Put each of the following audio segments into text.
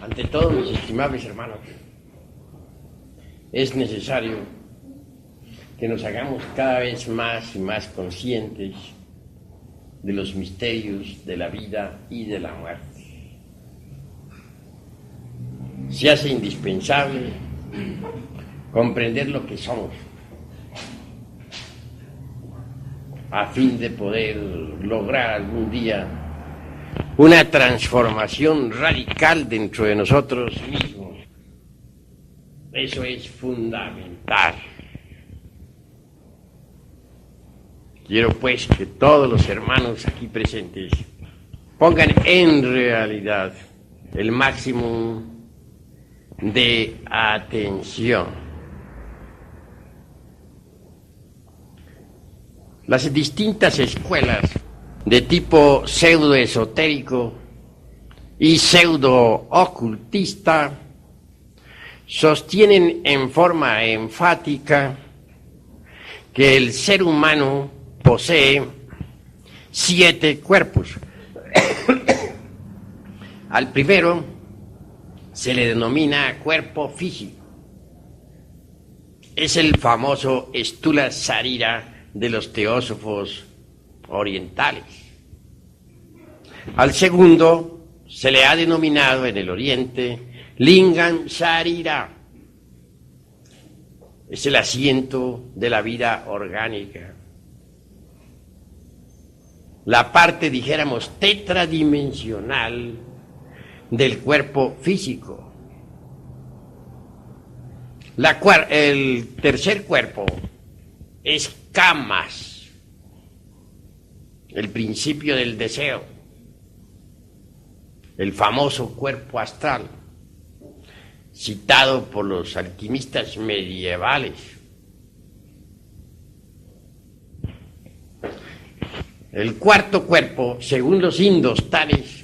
Ante todo, mis estimables hermanos, es necesario que nos hagamos cada vez más y más conscientes de los misterios de la vida y de la muerte. Se hace indispensable comprender lo que somos a fin de poder lograr algún día una transformación radical dentro de nosotros mismos. Eso es fundamental. Quiero pues que todos los hermanos aquí presentes pongan en realidad el máximo de atención. Las distintas escuelas de tipo pseudo-esotérico y pseudo-ocultista sostienen en forma enfática que el ser humano posee 7 cuerpos. Al primero se le denomina cuerpo físico. Es el famoso Stula Sarira de los teósofos orientales. Al segundo se le ha denominado en el oriente Lingam Sarira. Es el asiento de la vida orgánica. La parte, dijéramos, tetradimensional del cuerpo físico. El tercer cuerpo es Kamas, el principio del deseo, el famoso cuerpo astral, citado por los alquimistas medievales. El cuarto cuerpo, según los indostanes,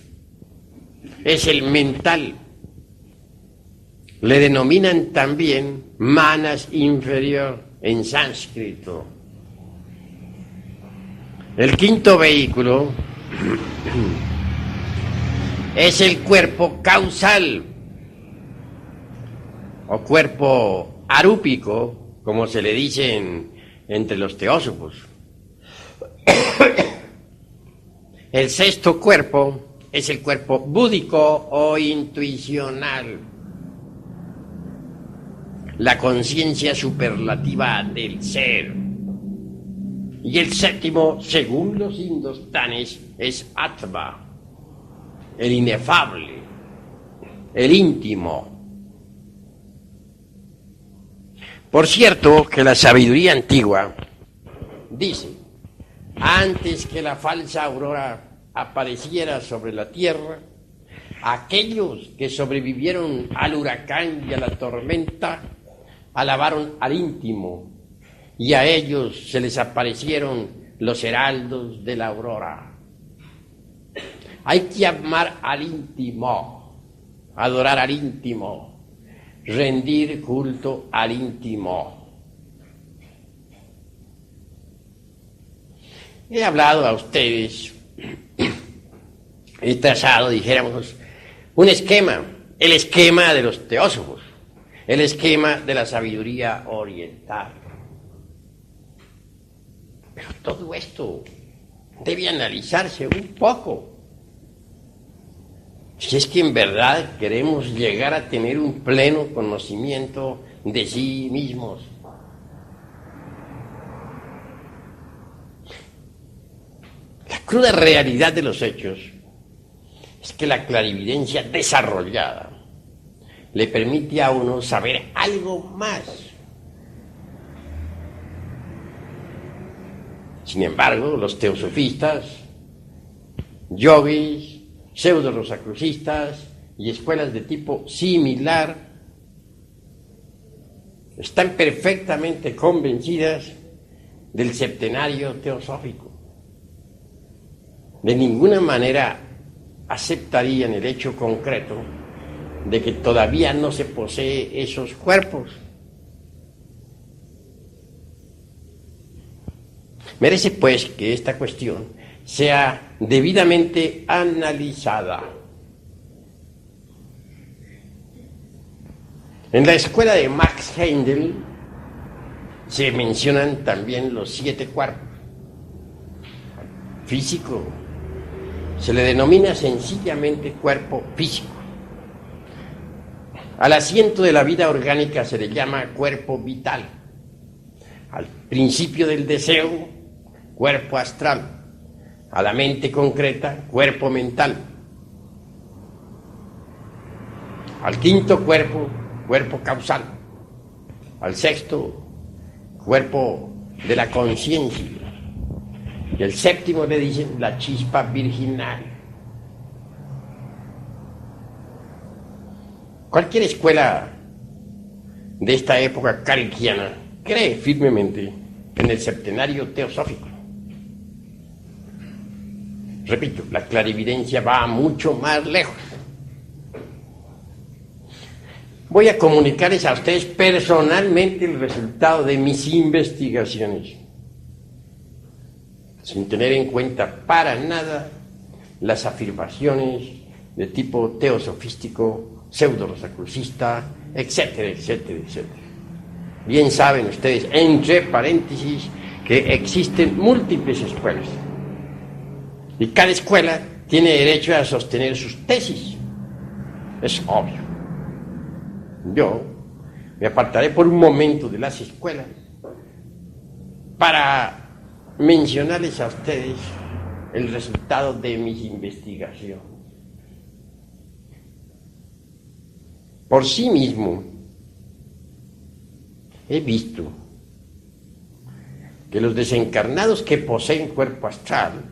es el mental. Le denominan también manas inferior en sánscrito. El quinto vehículo es el cuerpo causal o cuerpo arúpico, como se le dice entre los teósofos. El sexto cuerpo es el cuerpo búdico o intuicional, la conciencia superlativa del ser. Y el séptimo, según los indostanes, es Atma, el inefable, el íntimo. Por cierto, que la sabiduría antigua dice: antes que la falsa aurora apareciera sobre la tierra, aquellos que sobrevivieron al huracán y a la tormenta alabaron al íntimo, y a ellos se les aparecieron los heraldos de la aurora. Hay que amar al íntimo, adorar al íntimo, rendir culto al íntimo. He hablado a ustedes, he trazado, dijéramos, un esquema, el esquema de los teósofos, el esquema de la sabiduría oriental. Pero todo esto debe analizarse un poco. Si es que en verdad queremos llegar a tener un pleno conocimiento de sí mismos. La cruda realidad de los hechos es que la clarividencia desarrollada le permite a uno saber algo más. Sin embargo, los teosofistas, yogis, pseudo-rosacrucistas y escuelas de tipo similar están perfectamente convencidas del septenario teosófico. De ninguna manera aceptarían el hecho concreto de que todavía no se posee esos cuerpos. Merece pues que esta cuestión sea debidamente analizada. En la escuela de Max Heindel se mencionan también los 7 cuerpos. Físico se le denomina sencillamente cuerpo físico. Al asiento de la vida orgánica se le llama cuerpo vital. Al principio del deseo, cuerpo astral. A la mente concreta, cuerpo mental. Al quinto cuerpo, cuerpo causal. Al sexto, cuerpo de la conciencia. Y el séptimo le dicen la chispa virginal. Cualquier escuela de esta época carickiana cree firmemente en el septenario teosófico. Repito, la clarividencia va mucho más lejos. Voy a comunicarles a ustedes personalmente el resultado de mis investigaciones, sin tener en cuenta para nada las afirmaciones de tipo teosofístico, pseudo-rosacrucista, etcétera, etcétera, etcétera. Bien saben ustedes, entre paréntesis, que existen múltiples escuelas. Y cada escuela tiene derecho a sostener sus tesis. Es obvio. Yo me apartaré por un momento de las escuelas para mencionarles a ustedes el resultado de mis investigaciones. Por sí mismo, he visto que los desencarnados que poseen cuerpo astral,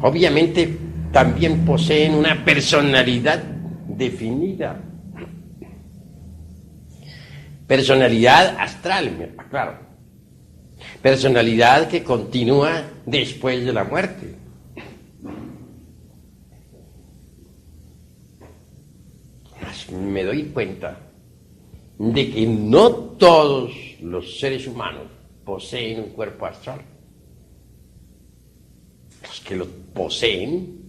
obviamente también poseen una personalidad definida. Personalidad astral, claro. Personalidad que continúa después de la muerte. Me doy cuenta de que no todos los seres humanos poseen un cuerpo astral. Los que lo poseen,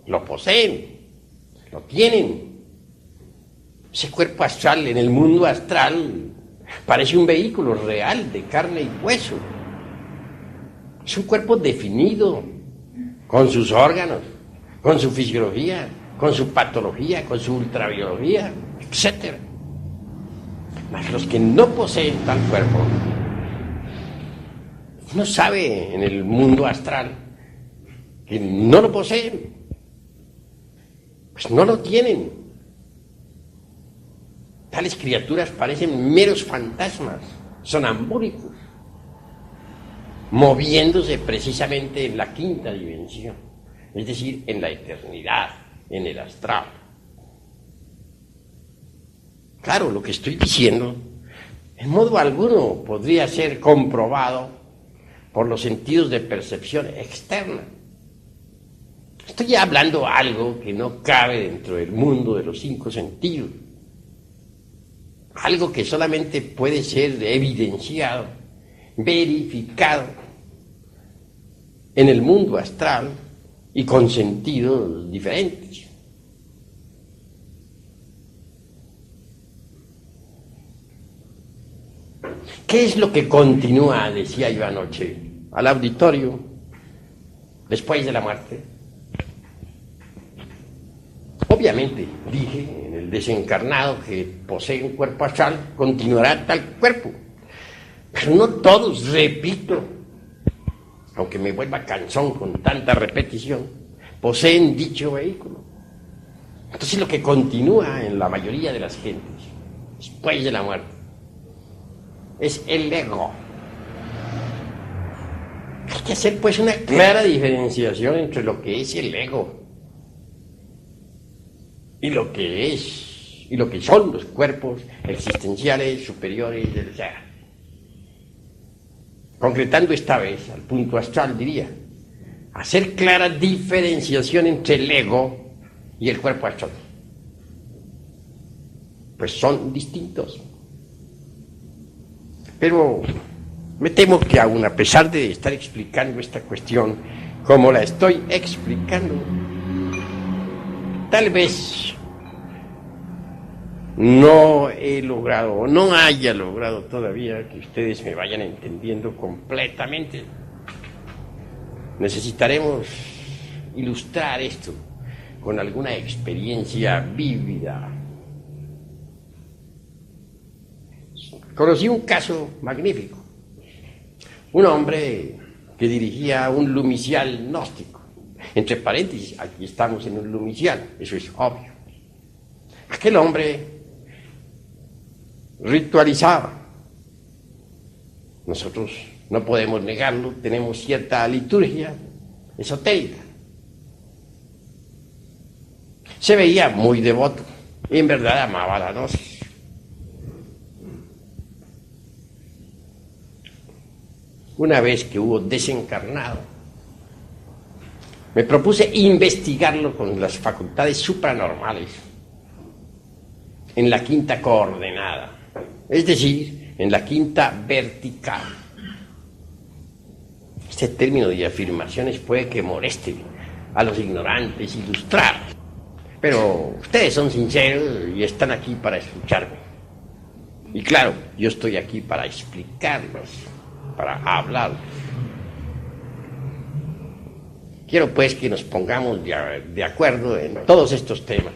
lo tienen. Ese cuerpo astral en el mundo astral parece un vehículo real de carne y hueso. Es un cuerpo definido, con sus órganos, con su fisiología, con su patología, con su ultrabiología, etc. Mas los que no poseen tal cuerpo, uno sabe en el mundo astral que no lo poseen, pues no lo tienen. Tales criaturas parecen meros fantasmas, sonambúlicos, moviéndose precisamente en la quinta dimensión, es decir, en la eternidad, en el astral. Claro, lo que estoy diciendo, en modo alguno podría ser comprobado por los sentidos de percepción externa. Estoy hablando algo que no cabe dentro del mundo de los 5 sentidos. Algo que solamente puede ser evidenciado, verificado en el mundo astral y con sentidos diferentes. ¿Qué es lo que continúa, decía yo anoche, al auditorio después de la muerte? Obviamente, dije, en el desencarnado que posee un cuerpo astral, continuará tal cuerpo. Pero no todos, repito, aunque me vuelva cansón con tanta repetición, poseen dicho vehículo. Entonces lo que continúa en la mayoría de las gentes, después de la muerte, es el ego. Hay que hacer pues una clara diferenciación entre lo que es el ego y lo que son los cuerpos existenciales superiores del ser. Concretando esta vez al punto astral, diría, hacer clara diferenciación entre el ego y el cuerpo astral. Pues son distintos. Pero me temo que aún a pesar de estar explicando esta cuestión como la estoy explicando, tal vez no he logrado, o no haya logrado todavía que ustedes me vayan entendiendo completamente. Necesitaremos ilustrar esto con alguna experiencia vívida. Conocí un caso magnífico. Un hombre que dirigía un lumicial gnóstico. Entre paréntesis, aquí estamos en un lumicial, eso es obvio. Aquel hombre ritualizaba. Nosotros no podemos negarlo, tenemos cierta liturgia esotérica. Se veía muy devoto y en verdad amaba la gnosis. Una vez que hubo desencarnado, me propuse investigarlo con las facultades supranormales en la quinta coordenada, es decir, en la quinta vertical. Este término de afirmaciones puede que moleste a los ignorantes ilustrados, pero ustedes son sinceros y están aquí para escucharme. Y claro, yo estoy aquí para explicarlos, para hablarlos. Quiero pues que nos pongamos de acuerdo en todos estos temas,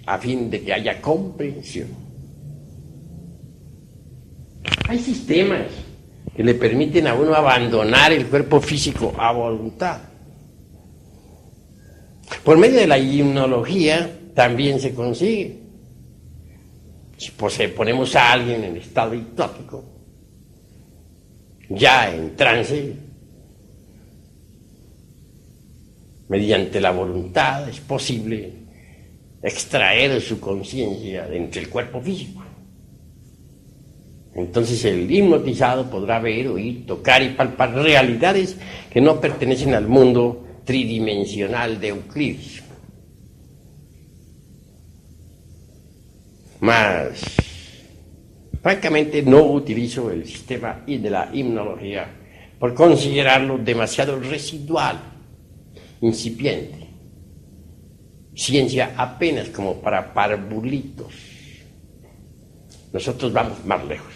a fin de que haya comprensión. Hay sistemas que le permiten a uno abandonar el cuerpo físico a voluntad. Por medio de la hipnología también se consigue. Si ponemos a alguien en estado hipnótico, ya en trance, mediante la voluntad es posible extraer su conciencia de entre el cuerpo físico. Entonces el hipnotizado podrá ver, oír, tocar y palpar realidades que no pertenecen al mundo tridimensional de Euclides. Mas, francamente, no utilizo el sistema de la hipnología por considerarlo demasiado residual, incipiente, ciencia apenas como para parvulitos. Nosotros vamos más lejos.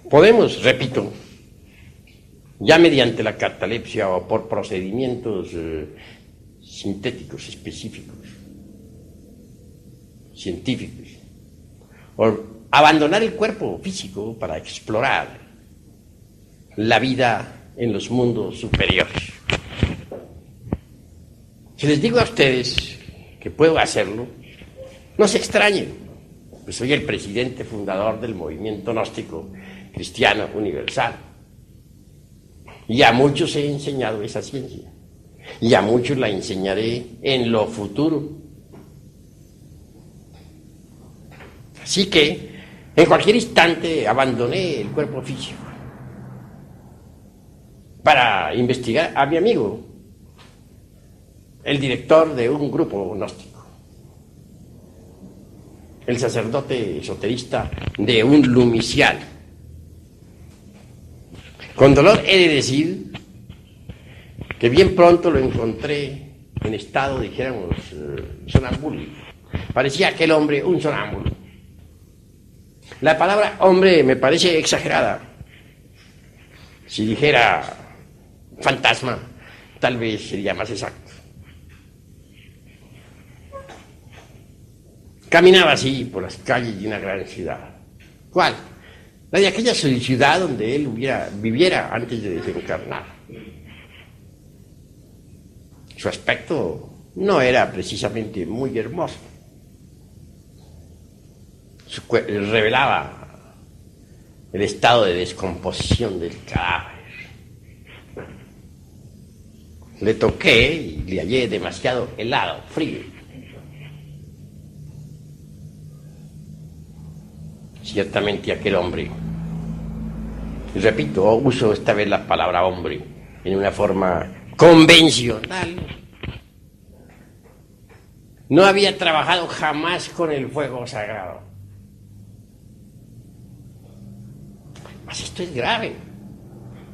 Podemos, repito, ya mediante la catalepsia o por procedimientos sintéticos específicos, científicos, o abandonar el cuerpo físico para explorar la vida en los mundos superiores. Si les digo a ustedes que puedo hacerlo, no se extrañen, pues soy el presidente fundador del movimiento gnóstico cristiano universal. Y a muchos he enseñado esa ciencia, y a muchos la enseñaré en lo futuro. Así que, en cualquier instante, abandoné el cuerpo físico para investigar a mi amigo, el director de un grupo gnóstico, el sacerdote esoterista de un lumicial. Con dolor he de decir que bien pronto lo encontré en estado, dijéramos, sonambúlico. Parecía aquel hombre un sonámbulo. La palabra hombre me parece exagerada. Si dijera fantasma, tal vez sería más exacto. Caminaba así por las calles de una gran ciudad. ¿Cuál? La de aquella ciudad donde él viviera antes de desencarnar. Su aspecto no era precisamente muy hermoso. Revelaba el estado de descomposición del cadáver. Le toqué y le hallé demasiado helado, frío. Ciertamente aquel hombre, y repito, uso esta vez la palabra hombre en una forma convencional, no había trabajado jamás con el fuego sagrado. Mas esto es grave.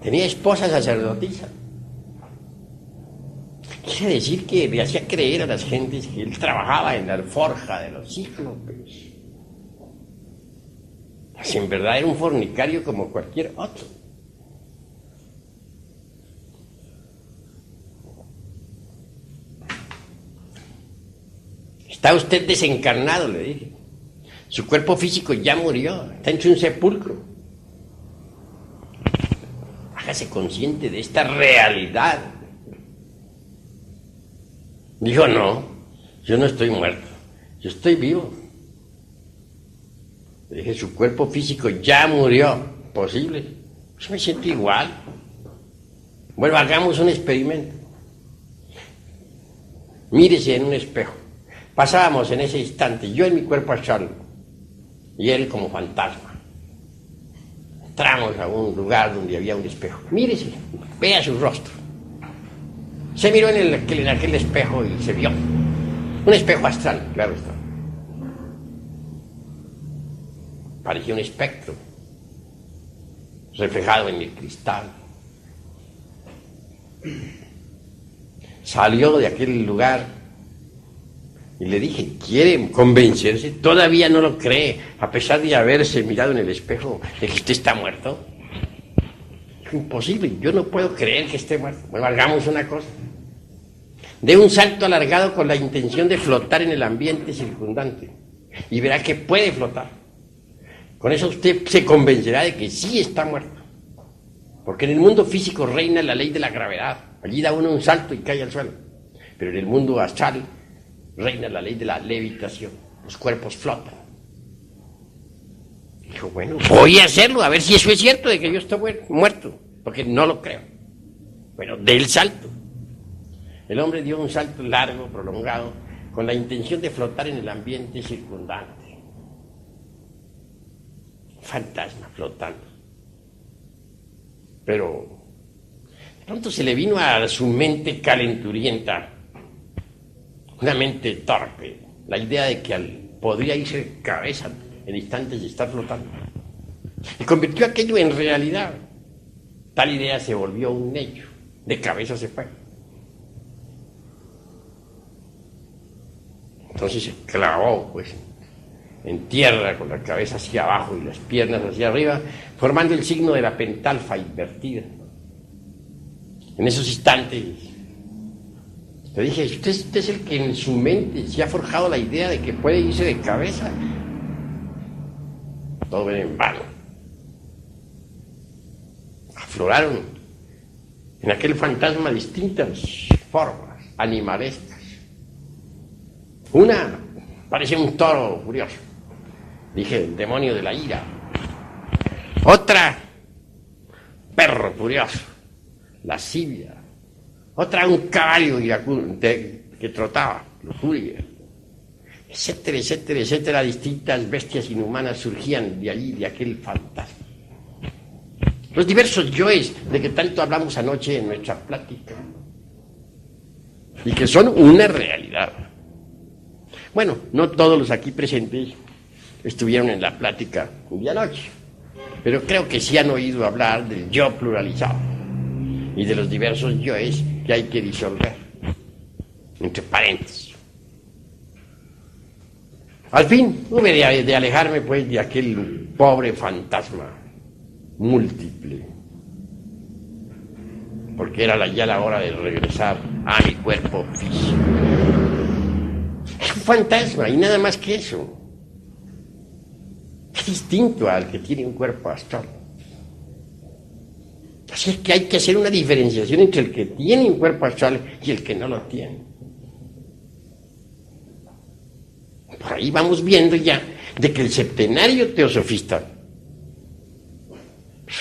Tenía esposa sacerdotisa. Quiere decir que le hacía creer a las gentes que él trabajaba en la alforja de los cíclopes. Pues en verdad era un fornicario como cualquier otro. Está usted desencarnado, le dije. Su cuerpo físico ya murió, está en un sepulcro. Hágase consciente de esta realidad. Dijo, no, yo no estoy muerto, yo estoy vivo. Le dije, su cuerpo físico ya murió. ¿Posible? Yo me siento igual. Bueno, hagamos un experimento. Mírese en un espejo. Pasábamos en ese instante, yo en mi cuerpo astral y él como fantasma. Entramos a un lugar donde había un espejo. Mírese, vea su rostro. Se miró en aquel espejo y se vio. Un espejo astral, claro está. Parecía un espectro reflejado en el cristal. Salió de aquel lugar y le dije, ¿quiere convencerse? Todavía no lo cree, a pesar de haberse mirado en el espejo, de que usted está muerto. Es imposible, yo no puedo creer que esté muerto. Bueno, hagamos una cosa. Dé un salto alargado con la intención de flotar en el ambiente circundante y verá que puede flotar. Con eso usted se convencerá de que sí está muerto. Porque en el mundo físico reina la ley de la gravedad. Allí da uno un salto y cae al suelo. Pero en el mundo astral reina la ley de la levitación. Los cuerpos flotan. Dijo, bueno, voy a hacerlo, a ver si eso es cierto de que yo estoy muerto. Porque no lo creo. Bueno, dé el salto. El hombre dio un salto largo, prolongado, con la intención de flotar en el ambiente circundante. Fantasma flotando. Pero de pronto se le vino a su mente calenturienta, una mente torpe, la idea de que podría irse de cabeza en instantes de estar flotando. Y convirtió aquello en realidad. Tal idea se volvió un hecho. De cabeza se fue. Entonces se clavó, pues, en tierra con la cabeza hacia abajo y las piernas hacia arriba, formando el signo de la pentalfa invertida. En esos instantes le dije, usted es el que en su mente se ha forjado la idea de que puede irse de cabeza. Todo era en vano. Afloraron en aquel fantasma distintas formas animalescas. Una parecía un toro furioso. Dije, el demonio de la ira. Otra, perro furioso, lascivia. Otra, un caballo que trotaba, lujuria. Etcétera, etcétera, etcétera. Distintas bestias inhumanas surgían de allí, de aquel fantasma. Los diversos yoes de que tanto hablamos anoche en nuestra plática. Y que son una realidad. Bueno, no todos los aquí presentes estuvieron en la plática de anoche, pero creo que sí han oído hablar del yo pluralizado y de los diversos yoes que hay que disolver, entre paréntesis. Al fin hube de alejarme pues de aquel pobre fantasma múltiple, porque era ya la hora de regresar a mi cuerpo físico. Es un fantasma y nada más que eso. Es distinto al que tiene un cuerpo astral. Así es que hay que hacer una diferenciación entre el que tiene un cuerpo astral y el que no lo tiene. Por ahí vamos viendo ya de que el septenario teosofista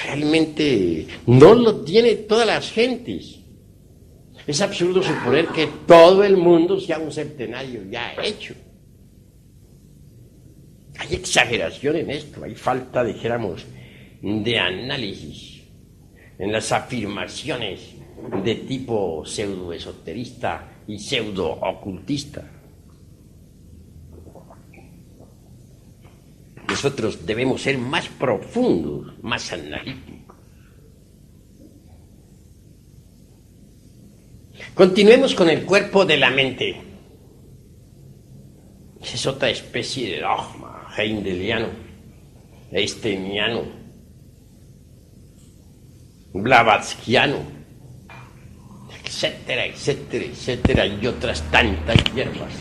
realmente no lo tiene todas las gentes. Es absurdo suponer que todo el mundo sea un septenario ya hecho. Hay exageración en esto, hay falta, dijéramos, de análisis en las afirmaciones de tipo pseudoesoterista y pseudo-ocultista. Nosotros debemos ser más profundos, más analíticos. Continuemos con el cuerpo de la mente. Esa es otra especie de dogma heideliano, einsteiniano, blavatskiano, etcétera, etcétera, etcétera, y otras tantas hierbas.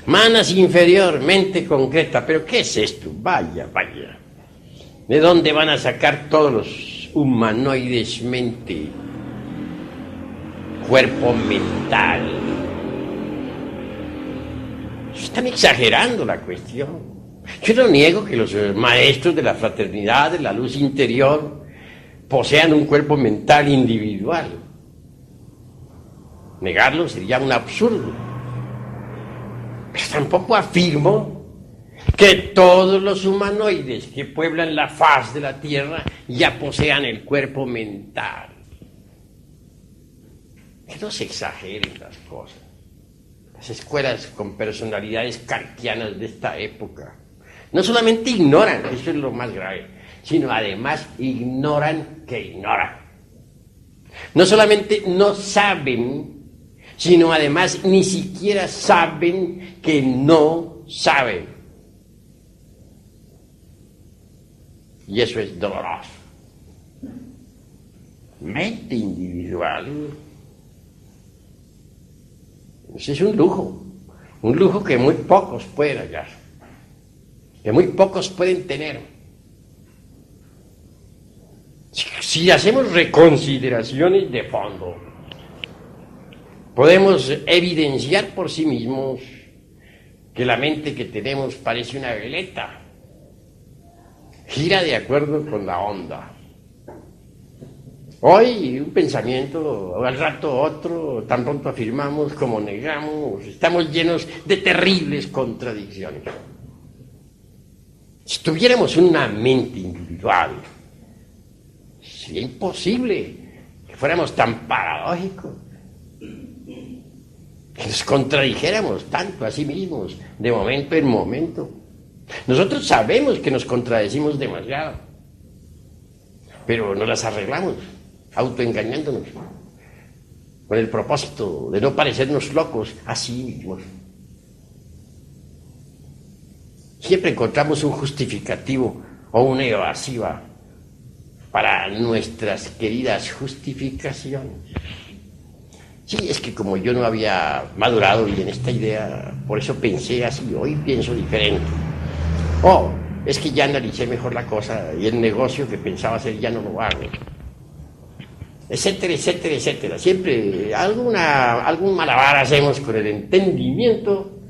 Manas inferior, mente concreta. ¿Pero qué es esto? Vaya, vaya. ¿De dónde van a sacar todos los humanoides mente? Cuerpo mental. Están exagerando la cuestión. Yo no niego que los maestros de la fraternidad, de la luz interior, posean un cuerpo mental individual. Negarlo sería un absurdo. Pero tampoco afirmo que todos los humanoides que pueblan la faz de la Tierra ya posean el cuerpo mental. Que no se exageren las cosas. Las escuelas con personalidades kantianas de esta época no solamente ignoran, eso es lo más grave, sino además ignoran que ignoran. No solamente no saben, sino además ni siquiera saben que no saben. Y eso es doloroso. Mente individual. Ese es un lujo que muy pocos pueden hallar, que muy pocos pueden tener. Si hacemos reconsideraciones de fondo, podemos evidenciar por sí mismos que la mente que tenemos parece una veleta, gira de acuerdo con la onda. Hoy un pensamiento, al rato otro, tan pronto afirmamos como negamos, estamos llenos de terribles contradicciones. Si tuviéramos una mente individual, sería imposible que fuéramos tan paradójicos, que nos contradijéramos tanto a sí mismos, de momento en momento. Nosotros sabemos que nos contradecimos demasiado, pero nos las arreglamos, autoengañándonos, con el propósito de no parecernos locos a sí mismos. Siempre encontramos un justificativo o una evasiva para nuestras queridas justificaciones. Sí, es que como yo no había madurado bien esta idea, por eso pensé así, hoy pienso diferente. Oh, es que ya analicé mejor la cosa y el negocio que pensaba hacer ya no lo hago. Etcétera, etcétera, etcétera. Siempre algún malabar hacemos con el entendimiento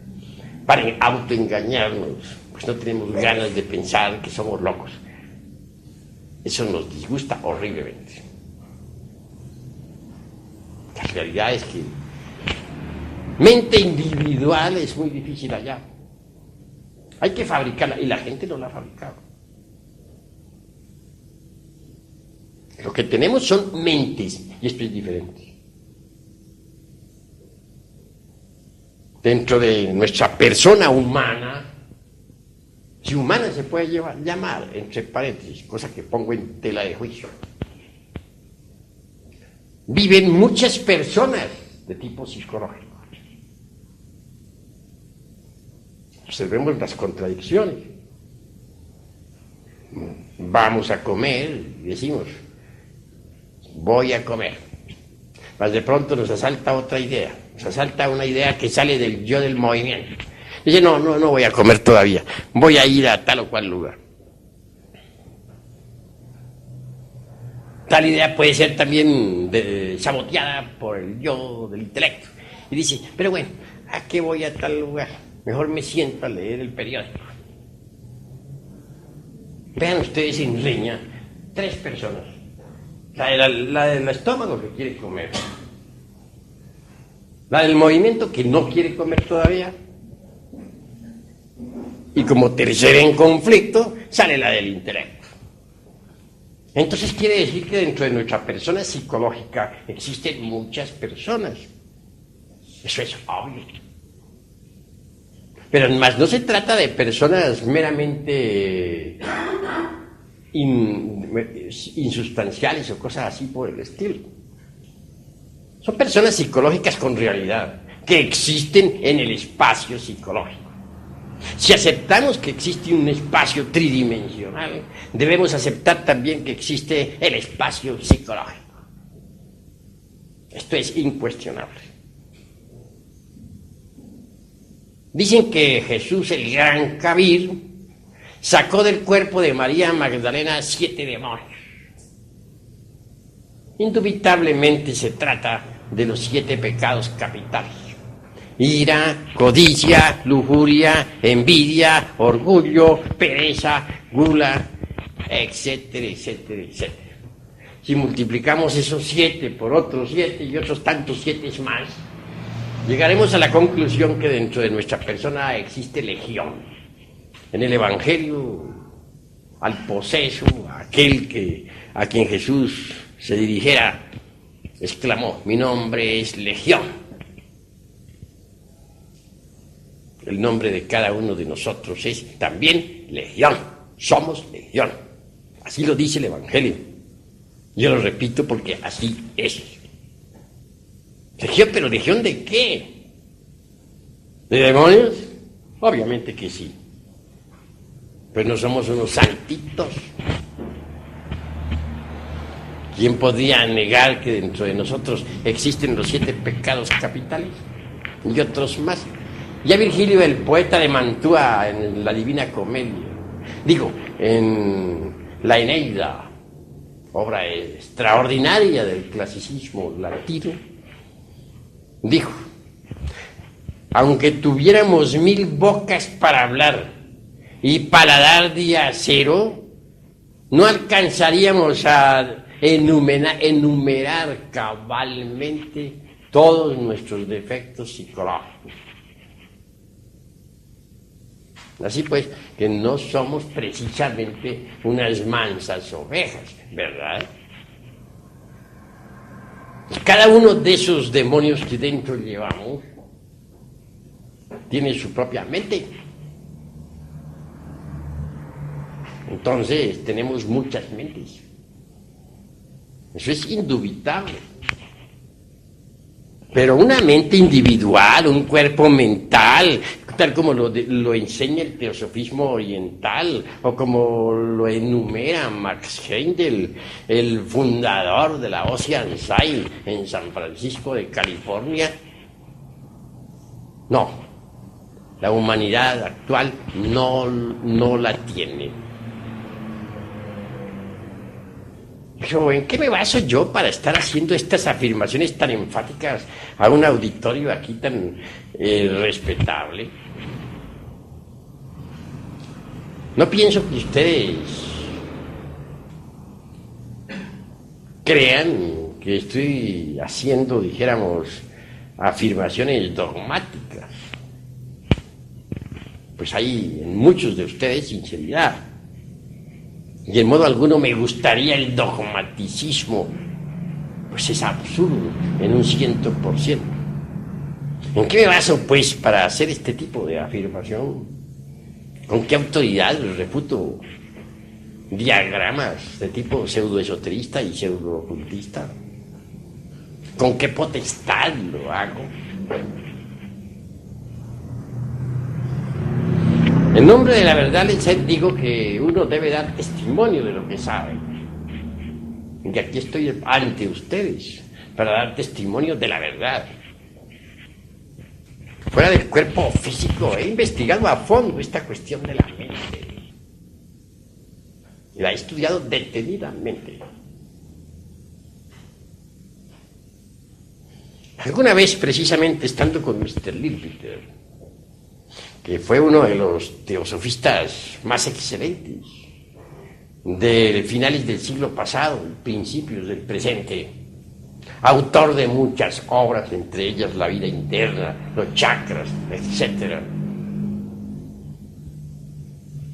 para autoengañarnos, pues no tenemos ganas de pensar que somos locos. Eso nos disgusta horriblemente. La realidad es que mente individual es muy difícil allá. Hay que fabricarla y la gente no la ha fabricado. Lo que tenemos son mentes y esto es diferente. Dentro de nuestra persona humana, si humana se puede llamar, entre paréntesis, cosa que pongo en tela de juicio, viven muchas personas de tipo psicológico. Observemos las contradicciones. Vamos a comer y decimos, voy a comer. Mas de pronto nos asalta otra idea, nos asalta una idea que sale del yo del movimiento. Dice, no voy a comer todavía, voy a ir a tal o cual lugar. Tal idea puede ser también saboteada por el yo del intelecto. Y dice, pero bueno, ¿a qué voy a tal lugar? Mejor me siento a leer el periódico. Vean ustedes en riña 3 personas. La del estómago que quiere comer. La del movimiento que no quiere comer todavía. Y como tercera en conflicto, sale la del intelecto. Entonces quiere decir que dentro de nuestra persona psicológica existen muchas personas. Eso es obvio. Pero además no se trata de personas meramente insustanciales o cosas así por el estilo. Son personas psicológicas con realidad, que existen en el espacio psicológico. Si aceptamos que existe un espacio tridimensional, debemos aceptar también que existe el espacio psicológico. Esto es incuestionable. Dicen que Jesús, el gran Kabir, sacó del cuerpo de María Magdalena 7 demonios. Indubitablemente se trata de los 7 pecados capitales: ira, codicia, lujuria, envidia, orgullo, pereza, gula, etcétera, etcétera, etcétera. Si multiplicamos esos 7 por otros 7 y otros tantos 7 más, llegaremos a la conclusión que dentro de nuestra persona existe legión. En el Evangelio, al poseso, a quien Jesús se dirigiera, exclamó: mi nombre es Legión. El nombre de cada uno de nosotros es también Legión. Somos Legión. Así lo dice el Evangelio. Yo lo repito porque así es. Legión, pero ¿legión de qué? ¿De demonios? Obviamente que sí. Pues no somos unos santitos. ¿Quién podría negar que dentro de nosotros existen los 7 pecados capitales y otros más? Ya Virgilio, el poeta de Mantua, en la Divina Comedia, en la Eneida, obra extraordinaria del clasicismo latino, dijo: aunque tuviéramos 1000 bocas para hablar y paladar de acero, no alcanzaríamos a enumerar cabalmente todos nuestros defectos psicológicos. Así pues, que no somos precisamente unas mansas ovejas, ¿verdad? Cada uno de esos demonios que dentro llevamos tiene su propia mente. Entonces, tenemos muchas mentes. Eso es indubitable. Pero una mente individual, un cuerpo mental, tal como lo enseña el teosofismo oriental, o como lo enumera Max Heindel, el fundador de la Oceanside en San Francisco de California. No, la humanidad actual no la tiene. Pero ¿en qué me baso yo para estar haciendo estas afirmaciones tan enfáticas a un auditorio aquí tan respetable? No pienso que ustedes crean que estoy haciendo, dijéramos, afirmaciones dogmáticas. Pues hay en muchos de ustedes sinceridad. Y en modo alguno me gustaría el dogmaticismo, pues es absurdo en un 100%. ¿En qué me baso, pues, para hacer este tipo de afirmación? ¿Con qué autoridad refuto diagramas de tipo pseudoesoterista y pseudo-ocultista? ¿Con qué potestad lo hago? En nombre de la verdad les digo que uno debe dar testimonio de lo que sabe. Y aquí estoy ante ustedes para dar testimonio de la verdad. Fuera del cuerpo físico he investigado a fondo esta cuestión de la mente. Y la he estudiado detenidamente. Alguna vez, precisamente estando con Mr. Leadbeater, que fue uno de los teosofistas más excelentes de finales del siglo pasado, principios del presente, autor de muchas obras, entre ellas La vida interna, los chakras, etc.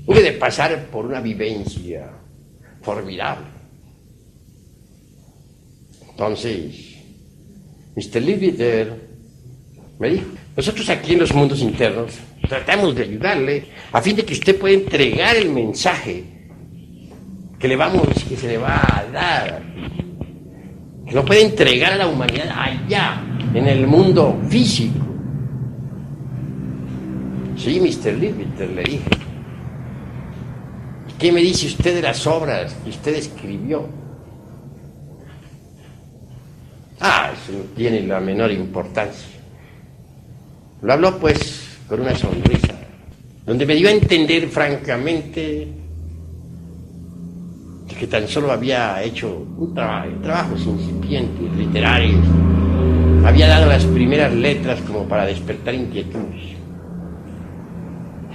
Hubo de pasar por una vivencia formidable. Entonces, Mr. Leadbeater me dijo: nosotros aquí en los mundos internos tratamos de ayudarle a fin de que usted pueda entregar el mensaje que se le va a dar, que lo puede entregar a la humanidad allá, en el mundo físico. Sí, Mr. Leadbeater, le dije. ¿Qué me dice usted de las obras que usted escribió? Eso no tiene la menor importancia. Lo habló pues con una sonrisa, donde me dio a entender francamente que tan solo había hecho trabajos incipientes, literarios, había dado las primeras letras como para despertar inquietudes,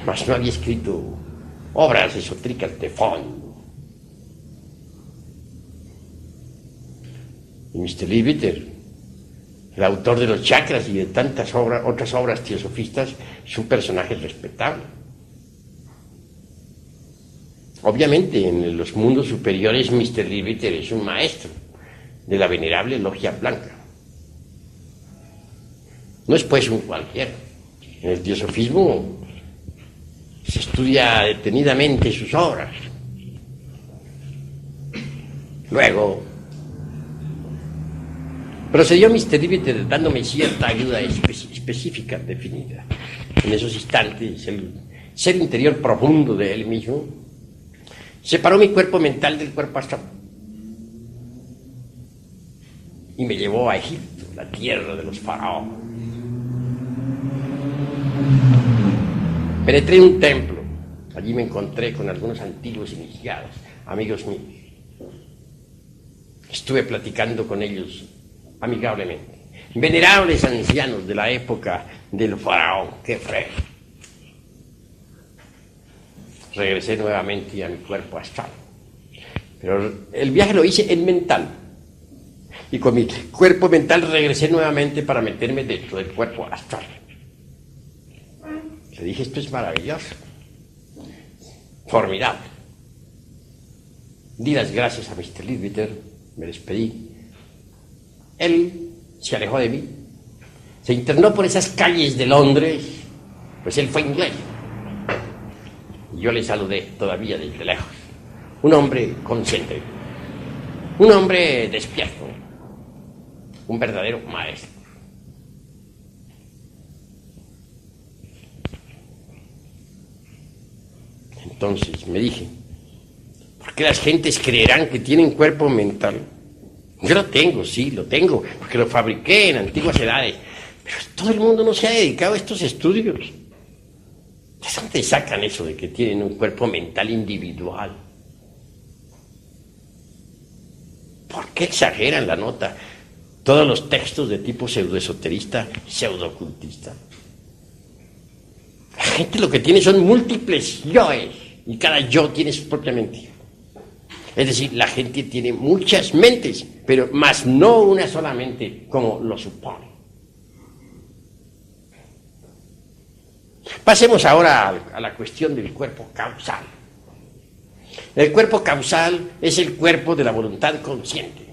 mas no había escrito obras esotéricas de fondo. Y Mr. Leadbeater, el autor de los chakras y de tantas otras obras teosofistas, es un personaje respetable. Obviamente, en los mundos superiores, Mr. Leadbeater es un maestro de la venerable logia blanca. No es pues un cualquiera. En el teosofismo se estudia detenidamente sus obras. Luego procedió Mr. Leadbeater dándome cierta ayuda específica, definida. En esos instantes, el ser interior profundo de él mismo separó mi cuerpo mental del cuerpo astral y me llevó a Egipto, la tierra de los faraones. Penetré en un templo. Allí me encontré con algunos antiguos iniciados, amigos míos. Estuve platicando con ellos amigablemente. Venerables ancianos de la época del faraón Kefre. Regresé nuevamente a mi cuerpo astral. Pero el viaje lo hice en mental. Y con mi cuerpo mental regresé nuevamente para meterme dentro del cuerpo astral. Le dije, esto es maravilloso. Formidable. Di las gracias a Mr. Leadbeater, me despedí. Él se alejó de mí, se internó por esas calles de Londres, pues él fue inglés. Y yo le saludé todavía desde lejos. Un hombre consciente, un hombre despierto, un verdadero maestro. Entonces me dije, ¿por qué las gentes creerán que tienen cuerpo mental? Yo lo tengo, sí, lo tengo, porque lo fabriqué en antiguas edades, pero todo el mundo no se ha dedicado a estos estudios. ¿De dónde sacan eso de que tienen un cuerpo mental individual? ¿Por qué exageran la nota todos los textos de tipo pseudoesoterista y pseudoocultista? La gente lo que tiene son múltiples yoes, y cada yo tiene su propia mente. Es decir, la gente tiene muchas mentes, pero más no una sola mente, como lo supone. Pasemos ahora a la cuestión del cuerpo causal. El cuerpo causal es el cuerpo de la voluntad consciente.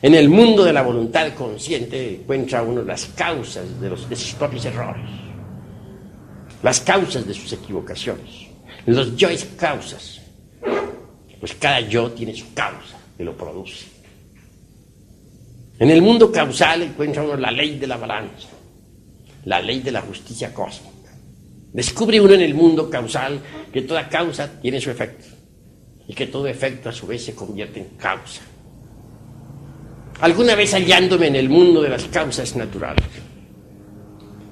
En el mundo de la voluntad consciente encuentra uno las causas de sus propios errores, las causas de sus equivocaciones, los yoes causas. Pues cada yo tiene su causa que lo produce. En el mundo causal encuentra uno la ley de la balanza, la ley de la justicia cósmica. Descubre uno en el mundo causal que toda causa tiene su efecto y que todo efecto a su vez se convierte en causa. Alguna vez hallándome en el mundo de las causas naturales,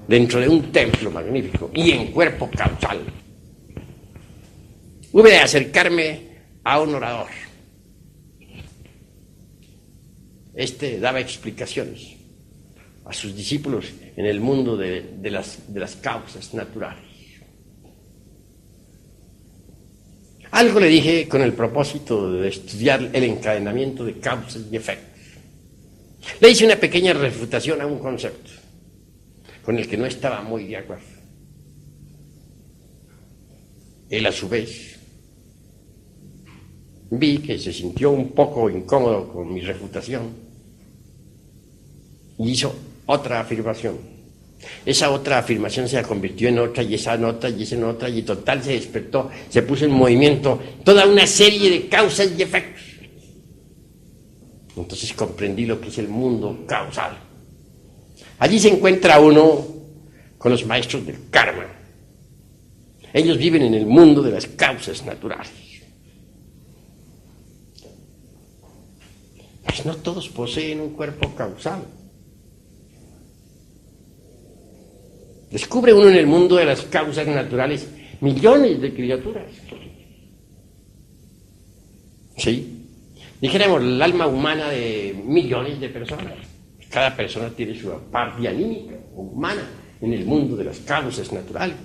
dentro de un templo magnífico y en cuerpo causal, hube de acercarme a un orador. Este daba explicaciones a sus discípulos en el mundo de las causas naturales. Algo le dije con el propósito de estudiar el encadenamiento de causas y efectos. Le hice una pequeña refutación a un concepto con el que no estaba muy de acuerdo. Él, a su vez, vi que se sintió un poco incómodo con mi refutación y hizo otra afirmación. Esa otra afirmación se convirtió en otra, y esa en otra, y esa en otra, y total se despertó, se puso en movimiento toda una serie de causas y efectos. Entonces comprendí lo que es el mundo causal. Allí se encuentra uno con los maestros del karma. Ellos viven en el mundo de las causas naturales. Pues no todos poseen un cuerpo causal. Descubre uno en el mundo de las causas naturales millones de criaturas. ¿Sí? Dijéramos, el alma humana de millones de personas. Cada persona tiene su parte anímica o humana en el mundo de las causas naturales.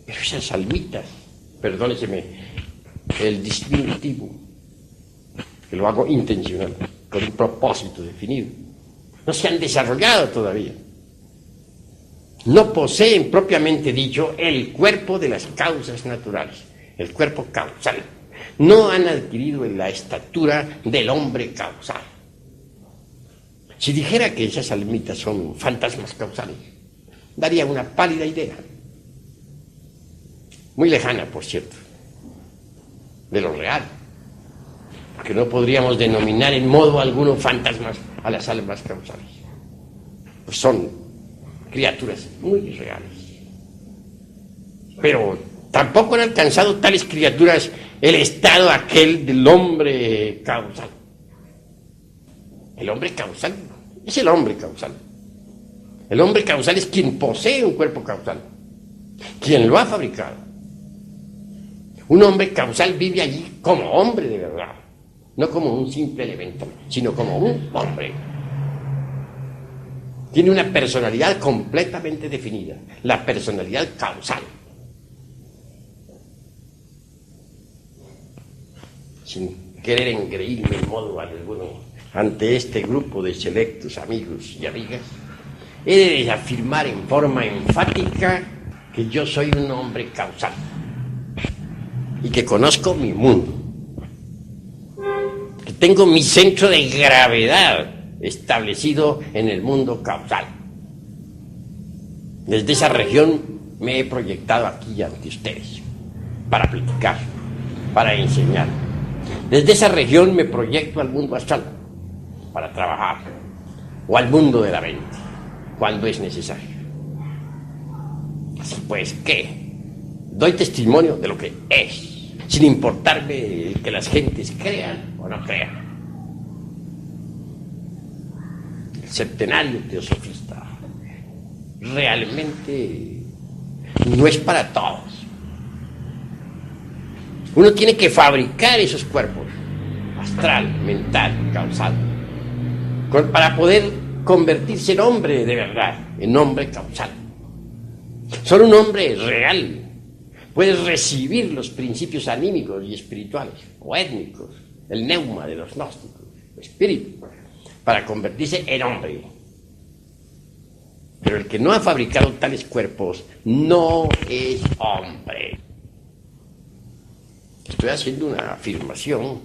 Pero esas almitas, perdóneseme el distintivo, que lo hago intencional, con un propósito definido, no se han desarrollado todavía. No poseen, propiamente dicho, el cuerpo de las causas naturales, el cuerpo causal. No han adquirido la estatura del hombre causal. Si dijera que esas almitas son fantasmas causales, daría una pálida idea. Muy lejana, por cierto, de lo real. Porque no podríamos denominar en modo alguno fantasmas a las almas causales. Pues son criaturas muy reales. Pero tampoco han alcanzado tales criaturas el estado aquel del hombre causal. El hombre causal es el hombre causal. El hombre causal es quien posee un cuerpo causal, quien lo ha fabricado. Un hombre causal vive allí como hombre de verdad, no como un simple elemento, sino como un hombre. Tiene una personalidad completamente definida, la personalidad causal. Sin querer engreírme en modo alguno ante este grupo de selectos amigos y amigas, he de afirmar en forma enfática que yo soy un hombre causal y que conozco mi mundo, que tengo mi centro de gravedad establecido en el mundo causal. Desde esa región me he proyectado aquí ante ustedes para platicar, para enseñar. Desde esa región me proyecto al mundo astral para trabajar, o al mundo de la mente, cuando es necesario. Así pues, ¿qué? Doy testimonio de lo que es, sin importarme que las gentes crean o no crean. El septenario teosofista realmente no es para todos. Uno tiene que fabricar esos cuerpos, astral, mental, causal, para poder convertirse en hombre de verdad, en hombre causal. Solo un hombre real puede recibir los principios anímicos y espirituales, o étnicos, el neuma de los gnósticos, el espíritu, para convertirse en hombre. Pero el que no ha fabricado tales cuerpos no es hombre. Estoy haciendo una afirmación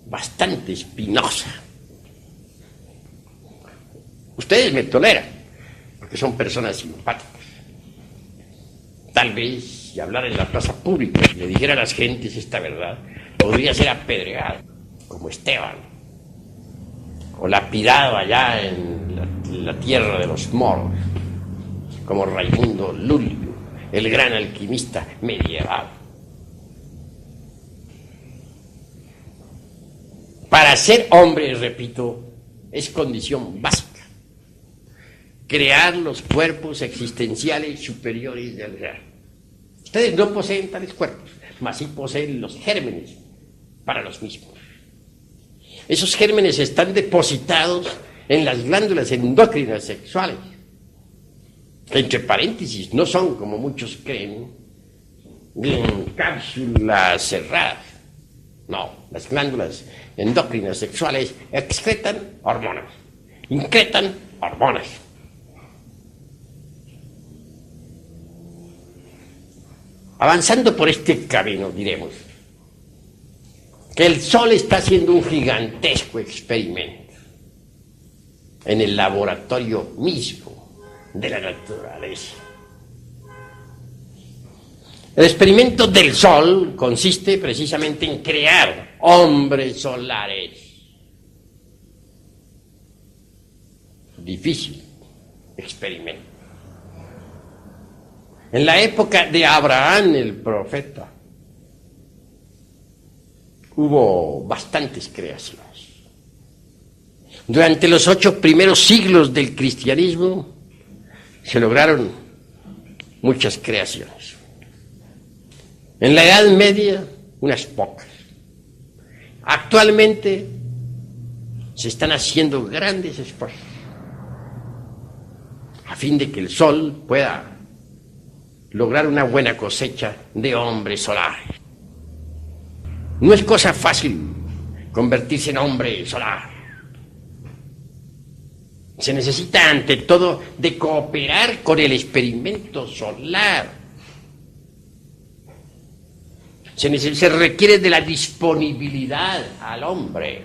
bastante espinosa. Ustedes me toleran, porque son personas simpáticas. Tal vez, si hablara en la plaza pública y le dijera a las gentes esta verdad, podría ser apedreado, como Esteban, o lapidado allá en la tierra de los moros, como Raimundo Lulio, el gran alquimista medieval. Para ser hombre, repito, es condición básica crear los cuerpos existenciales superiores del real. Ustedes no poseen tales cuerpos, mas sí poseen los gérmenes para los mismos. Esos gérmenes están depositados en las glándulas endócrinas sexuales. Entre paréntesis, no son, como muchos creen, cápsulas cerradas. No, las glándulas endócrinas sexuales excretan hormonas, incretan hormonas. Avanzando por este camino, diremos que el Sol está haciendo un gigantesco experimento. en el laboratorio mismo de la naturaleza. El experimento del Sol consiste precisamente en crear hombres solares. Difícil experimento. En la época de Abraham, el profeta, hubo bastantes creaciones. Durante los 8 primeros siglos del cristianismo se lograron muchas creaciones. En la Edad Media, unas pocas. Actualmente se están haciendo grandes esfuerzos a fin de que el Sol pueda lograr una buena cosecha de hombres solares. No es cosa fácil convertirse en hombre solar. Se necesita ante todo de cooperar con el experimento solar. Se requiere de la disponibilidad al hombre.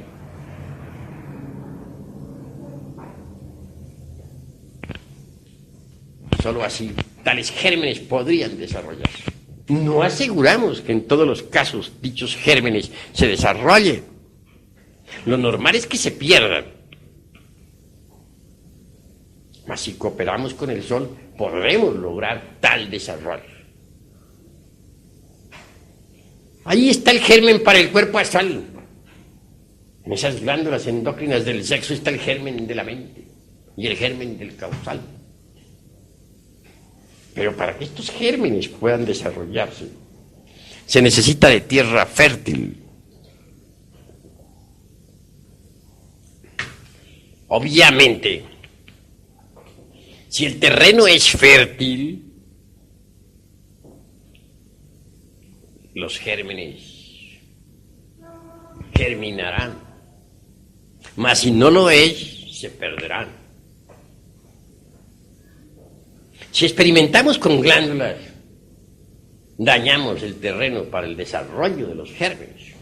Solo así tales gérmenes podrían desarrollarse. No aseguramos que en todos los casos dichos gérmenes se desarrollen. Lo normal es que se pierdan. Mas si cooperamos con el Sol, podremos lograr tal desarrollo. Ahí está el germen para el cuerpo astral. En esas glándulas endócrinas del sexo está el germen de la mente y el germen del causal. Pero para que estos gérmenes puedan desarrollarse, se necesita de tierra fértil. Obviamente, si el terreno es fértil, los gérmenes germinarán. Mas si no lo es, se perderán. Si experimentamos con glándulas, dañamos el terreno para el desarrollo de los gérmenes.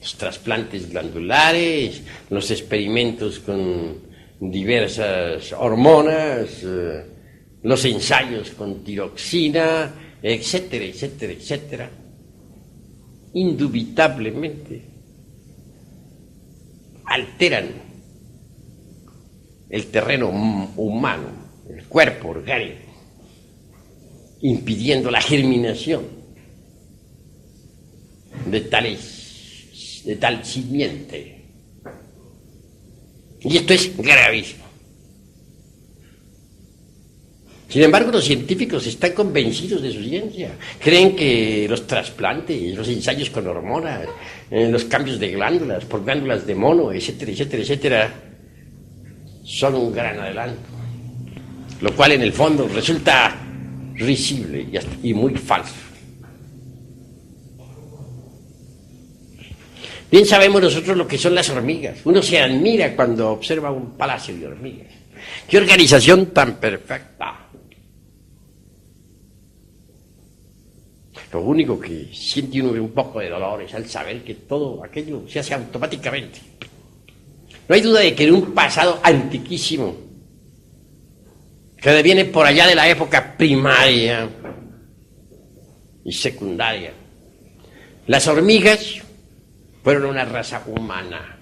Los trasplantes glandulares, los experimentos con diversas hormonas, los ensayos con tiroxina, etcétera, etcétera, etcétera, indubitablemente alteran el terreno humano, el cuerpo orgánico, impidiendo la germinación de tal simiente. Y esto es gravísimo. Sin embargo, los científicos están convencidos de su ciencia. Creen que los trasplantes, los ensayos con hormonas, los cambios de glándulas, por glándulas de mono, etcétera, etcétera, etcétera, son un gran adelanto. Lo cual en el fondo resulta risible y muy falso. Bien sabemos nosotros lo que son las hormigas. Uno se admira cuando observa un palacio de hormigas. ¡Qué organización tan perfecta! Lo único que siente uno un poco de dolor es al saber que todo aquello se hace automáticamente. No hay duda de que en un pasado antiquísimo, que deviene por allá de la época primaria y secundaria, las hormigas fueron una raza humana.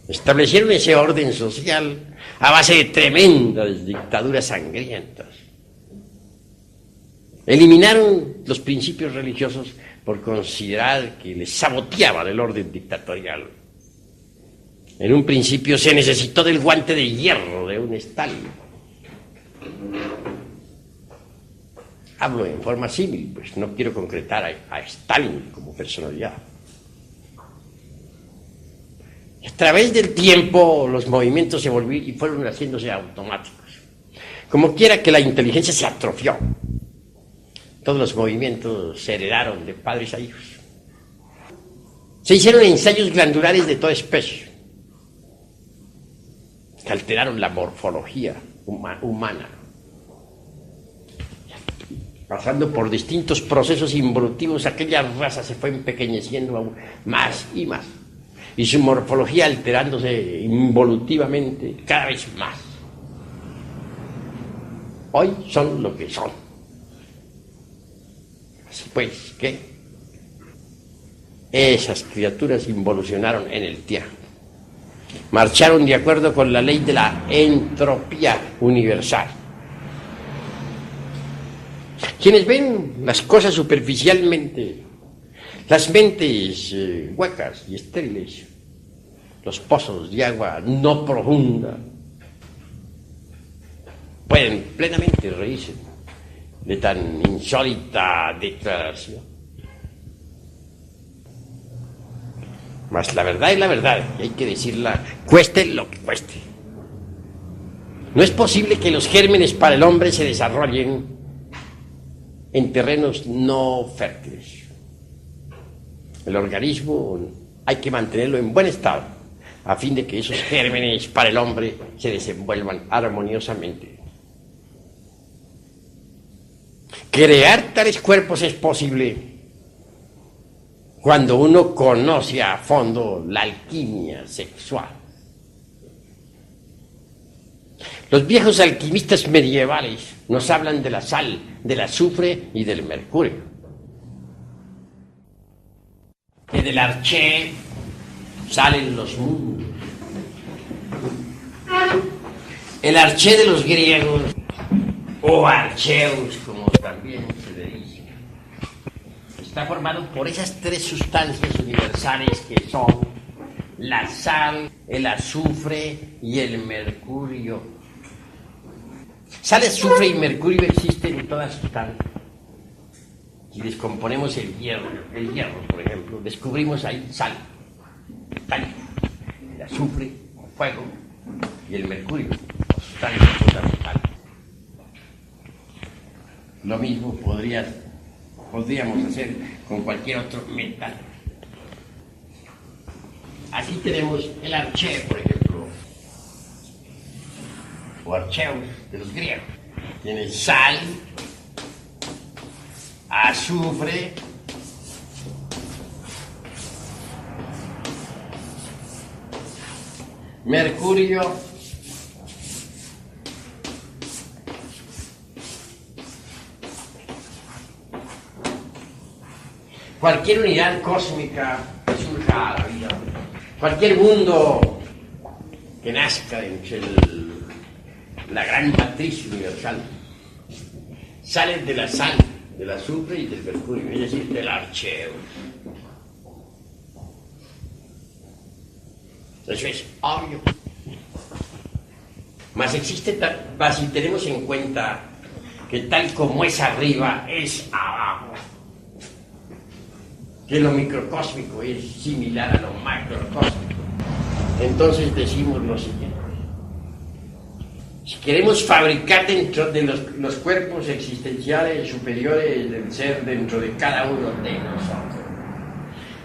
Establecieron ese orden social a base de tremendas dictaduras sangrientas. Eliminaron los principios religiosos por considerar que les saboteaban el orden dictatorial. En un principio se necesitó del guante de hierro de un Stalin. Hablo en forma símil, pues no quiero concretar a Stalin como personalidad. A través del tiempo los movimientos se volvieron y fueron haciéndose automáticos. Como quiera que la inteligencia se atrofió, todos los movimientos se heredaron de padres a hijos. Se hicieron ensayos glandulares de toda especie que alteraron la morfología humana. Pasando por distintos procesos involutivos, aquella raza se fue empequeñeciendo aún más y más, y su morfología alterándose involutivamente cada vez más. Hoy son lo que son. Así pues, ¿qué? Esas criaturas involucionaron en el tiempo. Marcharon de acuerdo con la ley de la entropía universal. Quienes ven las cosas superficialmente, las mentes huecas y estériles, los pozos de agua no profunda, pueden plenamente reírse de tan insólita declaración. Mas la verdad es la verdad, y hay que decirla, cueste lo que cueste. No es posible que los gérmenes para el hombre se desarrollen en terrenos no fértiles. El organismo hay que mantenerlo en buen estado, a fin de que esos gérmenes para el hombre se desenvuelvan armoniosamente. Crear tales cuerpos es posible cuando uno conoce a fondo la alquimia sexual. Los viejos alquimistas medievales nos hablan de la sal, del azufre y del mercurio. Que del arché salen los mundos. El arché de los griegos, o archeus, como también se le dice, está formado por esas tres sustancias universales que son la sal, el azufre y el mercurio. Sal, azufre y mercurio existen en todas sustancias. Si descomponemos el hierro, por ejemplo, descubrimos ahí sal, el azufre, fuego, y el mercurio, sustancia fundamental. Lo mismo podríamos hacer con cualquier otro metal. Así tenemos el arché, por ejemplo, o archeus de los griegos. Tiene sal, azufre, mercurio, cualquier unidad cósmica que surja a la vida, cualquier mundo que nazca entre la gran matriz universal, sale de la sal, del azufre y del mercurio, es decir, del archeo. Eso es obvio. Mas si tenemos en cuenta que tal como es arriba, es abajo, que lo microcósmico es similar a lo macrocósmico, entonces decimos lo siguiente: si queremos fabricar dentro de los cuerpos existenciales superiores del ser dentro de cada uno de nosotros,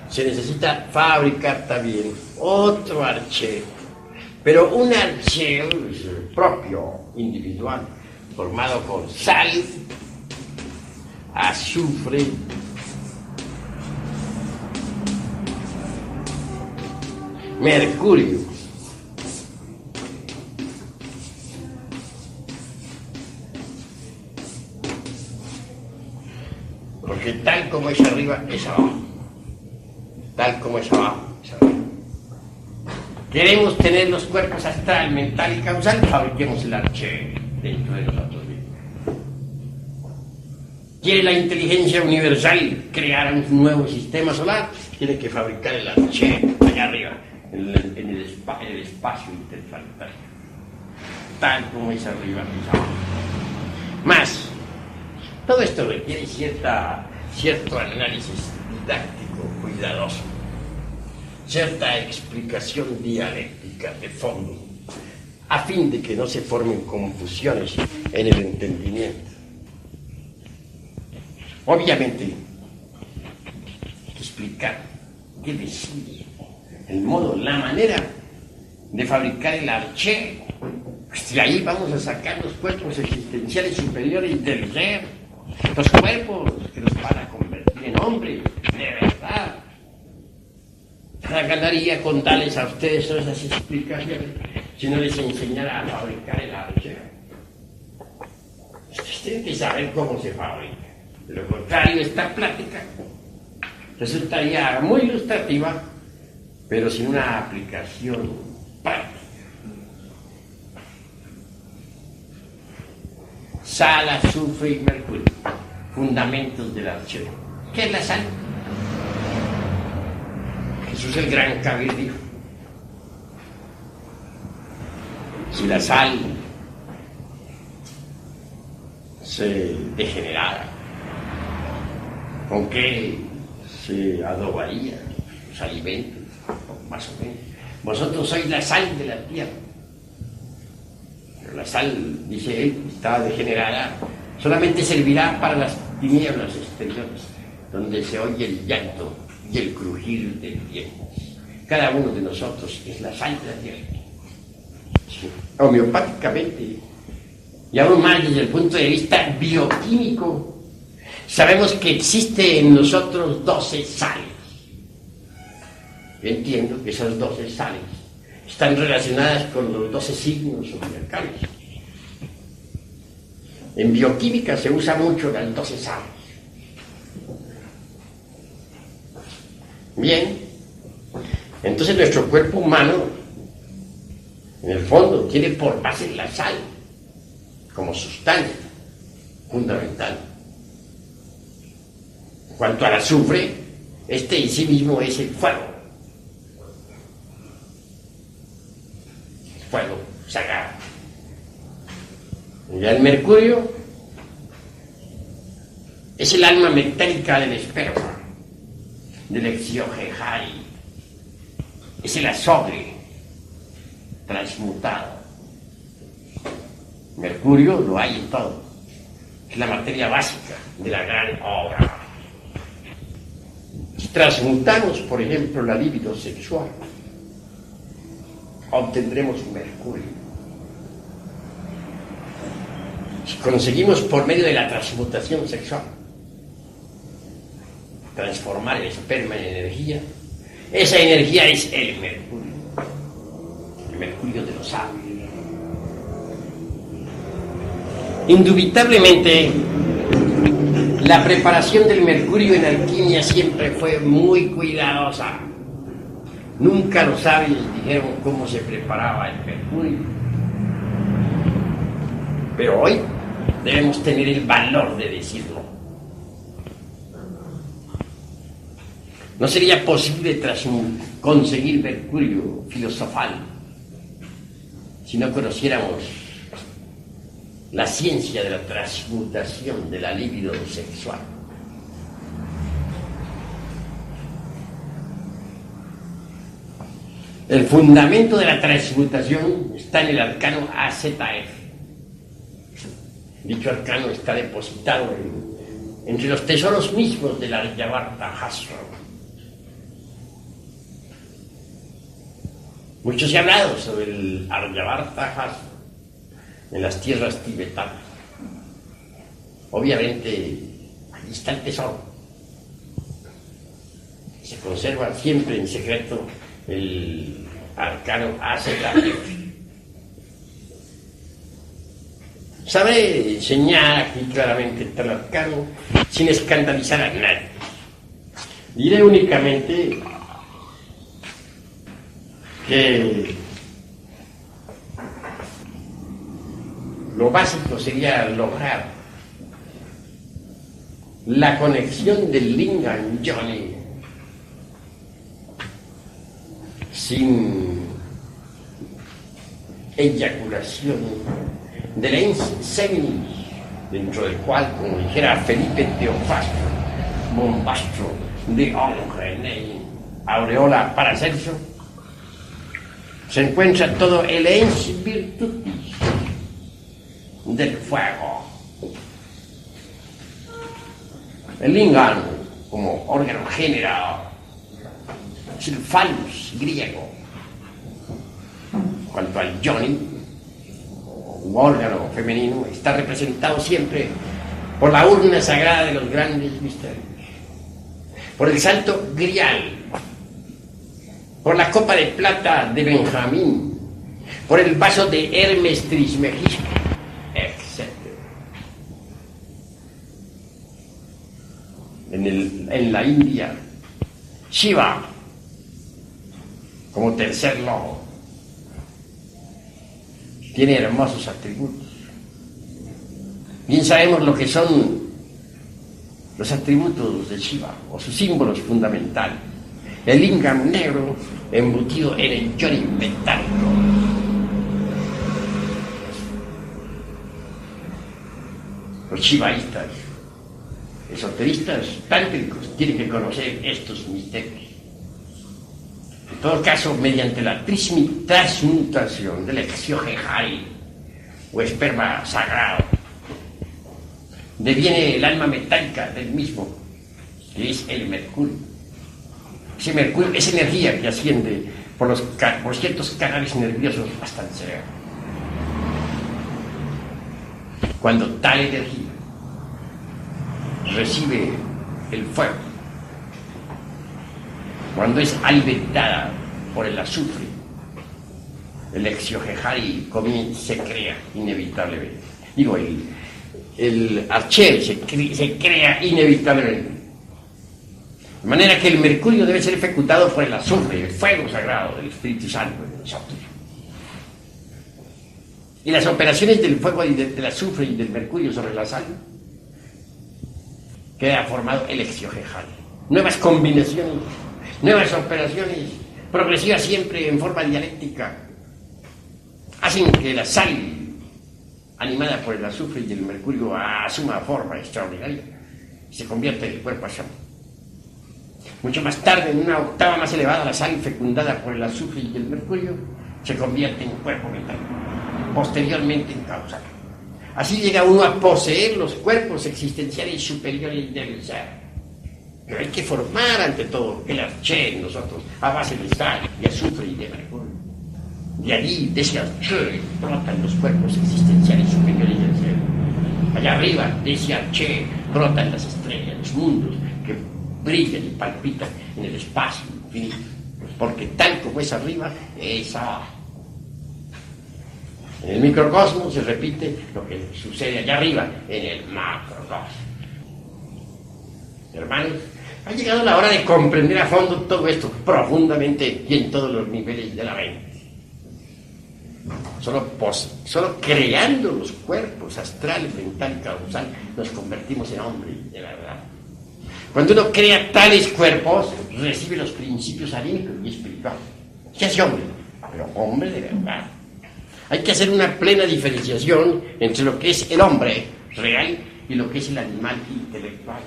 se necesita fabricar también otro arché, pero un arché propio, individual, formado por sal, azufre, mercurio, porque tal como es arriba es abajo, tal como es abajo es arriba. Queremos tener los cuerpos astral, mental y causal, fabriquemos el arché dentro de nosotros mismos. ¿Quiere la inteligencia universal crear un nuevo sistema solar? Tiene que fabricar el arché allá arriba, en el espacio interplanetario. Tal como es arriba es abajo. Más, todo esto requiere cierto análisis didáctico, cuidadoso, cierta explicación dialéctica de fondo, a fin de que no se formen confusiones en el entendimiento. Obviamente, hay que explicar, qué decir, el modo, la manera de fabricar el arché. Pues de ahí vamos a sacar los cuerpos existenciales superiores del ser. Los cuerpos que los van a convertir en hombres, de verdad. Nada ganaría con darles a ustedes todas esas explicaciones si no les enseñara a fabricar el arte. Ustedes tienen que saber cómo se fabrica. De lo contrario, esta plática resultaría muy ilustrativa, pero sin una aplicación práctica. Sal, azufre y mercurio, fundamentos del archero. ¿Qué es la sal? Jesús el Gran Kabir dijo: si la sal se degenerara, ¿con qué se adobaría los alimentos? Más o menos. Vosotros sois la sal de la tierra. Pero la sal, dice él, está degenerada, solamente servirá para las tinieblas exteriores, donde se oye el llanto y el crujir de dientes. Cada uno de nosotros es la sal de la tierra. Sí. Homeopáticamente, y aún más desde el punto de vista bioquímico, sabemos que existe en nosotros 12 sales. Yo entiendo que esas 12 sales están relacionadas con los 12 signos zodiacales. En bioquímica se usa mucho las 12 sales. Bien, entonces nuestro cuerpo humano, en el fondo, tiene por base la sal como sustancia fundamental. En cuanto al azufre, este en sí mismo es el fuego. Fuego sagrado. Y el mercurio es el alma metálica del esperma, del exiogeari. Es el azufre transmutado. Mercurio lo hay en todo. Es la materia básica de la gran obra. Si transmutamos, por ejemplo, la libido sexual, obtendremos mercurio. Si conseguimos por medio de la transmutación sexual transformar el esperma en energía, esa energía es el mercurio de los sabios. Indubitablemente, la preparación del mercurio en alquimia siempre fue muy cuidadosa. Nunca los sabios dijeron cómo se preparaba el mercurio. Pero hoy debemos tener el valor de decirlo. No sería posible conseguir mercurio filosofal si no conociéramos la ciencia de la transmutación de la libido sexual. El fundamento de la transmutación está en el arcano AZF. Dicho arcano está depositado entre los tesoros mismos del Aryavarta-Hasra. Mucho se ha hablado sobre el Aryavarta-Hasra en las tierras tibetanas. Obviamente, allí está el tesoro. Se conserva siempre en secreto el arcano AZF. Sabré enseñar aquí claramente tal arcano sin escandalizar a nadie. Diré únicamente que lo básico sería lograr la conexión del Lingam Yoni sin eyaculación del ens seminis, dentro del cual, como dijera Felipe Teofastro, bombastro de Ongre, aureola Paracelso, se encuentra todo el ens virtutis del fuego. El lingam, como órgano generador, es el phallus griego. Cuanto al yoni, órgano femenino, está representado siempre por la urna sagrada de los grandes misterios, por el santo grial, por la copa de plata de Benjamín, por el vaso de Hermes Trismegisto, etc. En la India, Shiva, como tercer lobo, tiene hermosos atributos. Bien sabemos lo que son los atributos de Shiva, o sus símbolos fundamentales. El lingam negro embutido en el yoni metálico. Los shivaístas, esoteristas, tántricos, tienen que conocer estos misterios. En todo caso, mediante la transmutación del exiohejari, o esperma sagrado, deviene el alma metálica del mismo, que es el mercurio. Ese mercurio es energía que asciende por ciertos canales nerviosos hasta el cerebro. Cuando tal energía recibe el fuego, cuando es alimentada por el azufre, el exiohejari se crea inevitablemente. Digo, el arché se crea inevitablemente. De manera que el mercurio debe ser ejecutado por el azufre, el fuego sagrado del Espíritu Santo de nosotros. Y las operaciones del fuego y del azufre y del mercurio sobre la sal queda formado el exiohejari. Nuevas combinaciones, nuevas operaciones, progresivas siempre en forma dialéctica, hacen que la sal, animada por el azufre y el mercurio, asuma forma extraordinaria y se convierte en el cuerpo Hashem. Mucho más tarde, en una octava más elevada, la sal fecundada por el azufre y el mercurio se convierte en cuerpo metálico, posteriormente en causal. Así llega uno a poseer los cuerpos existenciales superiores del ser. Pero hay que formar ante todo el arché en nosotros a base de sal, de azufre y de mercurio. De allí, de ese arché, brotan los cuerpos existenciales superiores del ser. Allá arriba, de ese arché, brotan las estrellas, los mundos que brillan y palpitan en el espacio infinito. Porque tal como es arriba, es abajo. En el microcosmos se repite lo que sucede allá arriba, en el macrocosmos. Hermanos, ha llegado la hora de comprender a fondo todo esto, profundamente y en todos los niveles de la mente. Solo creando los cuerpos astral, mental y causal nos convertimos en hombres de verdad. Cuando uno crea tales cuerpos, recibe los principios anímicos y espirituales. Se hace hombre, pero hombre de verdad. Hay que hacer una plena diferenciación entre lo que es el hombre real y lo que es el animal intelectual.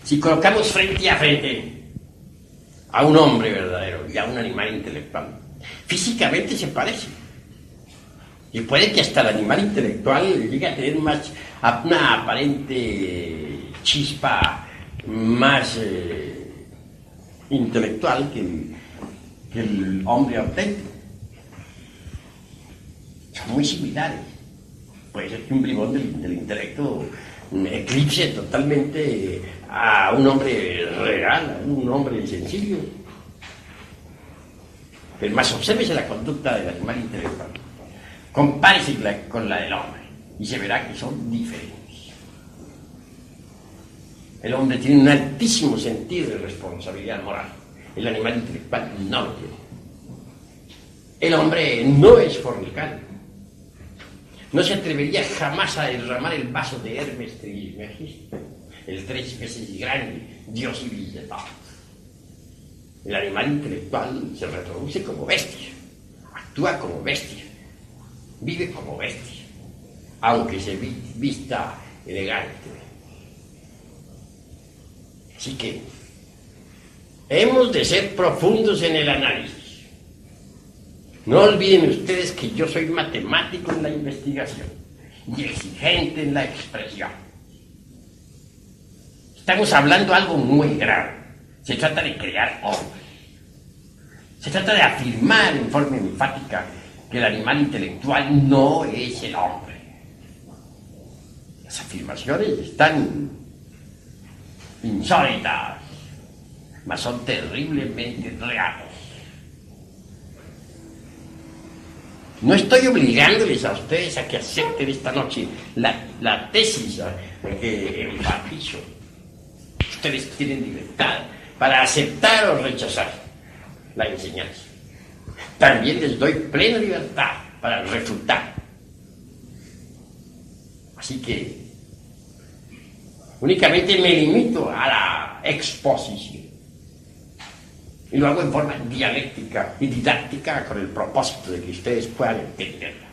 Si colocamos frente a frente a un hombre verdadero y a un animal intelectual, físicamente se parecen. Y puede que hasta el animal intelectual llegue a tener una aparente chispa más intelectual que el hombre auténtico. Son muy similares. Puede ser que un bribón del intelecto eclipse totalmente a un hombre real, a un hombre sencillo. Pero más obsérvese la conducta del animal intelectual. Compárese con la del hombre y se verá que son diferentes. El hombre tiene un altísimo sentido de responsabilidad moral. El animal intelectual no lo tiene. El hombre no es fornicario. No se atrevería jamás a derramar el vaso de Hermes Trismegisto, el 3 veces grande dios Ibis de paz. El animal intelectual se reproduce como bestia, actúa como bestia, vive como bestia, aunque se vista elegante. Así que hemos de ser profundos en el análisis. No olviden ustedes que yo soy matemático en la investigación y exigente en la expresión. Estamos hablando de algo muy grave. Se trata de crear hombres. Se trata de afirmar en forma enfática que el animal intelectual no es el hombre. Las afirmaciones están insólitas, mas son terriblemente reales. No estoy obligándoles a ustedes a que acepten esta noche la tesis que enfatizo. Ustedes tienen libertad para aceptar o rechazar la enseñanza. También les doy plena libertad para refutar. Así que únicamente me limito a la exposición. Y lo hago en forma dialéctica y didáctica con el propósito de que ustedes puedan entenderla.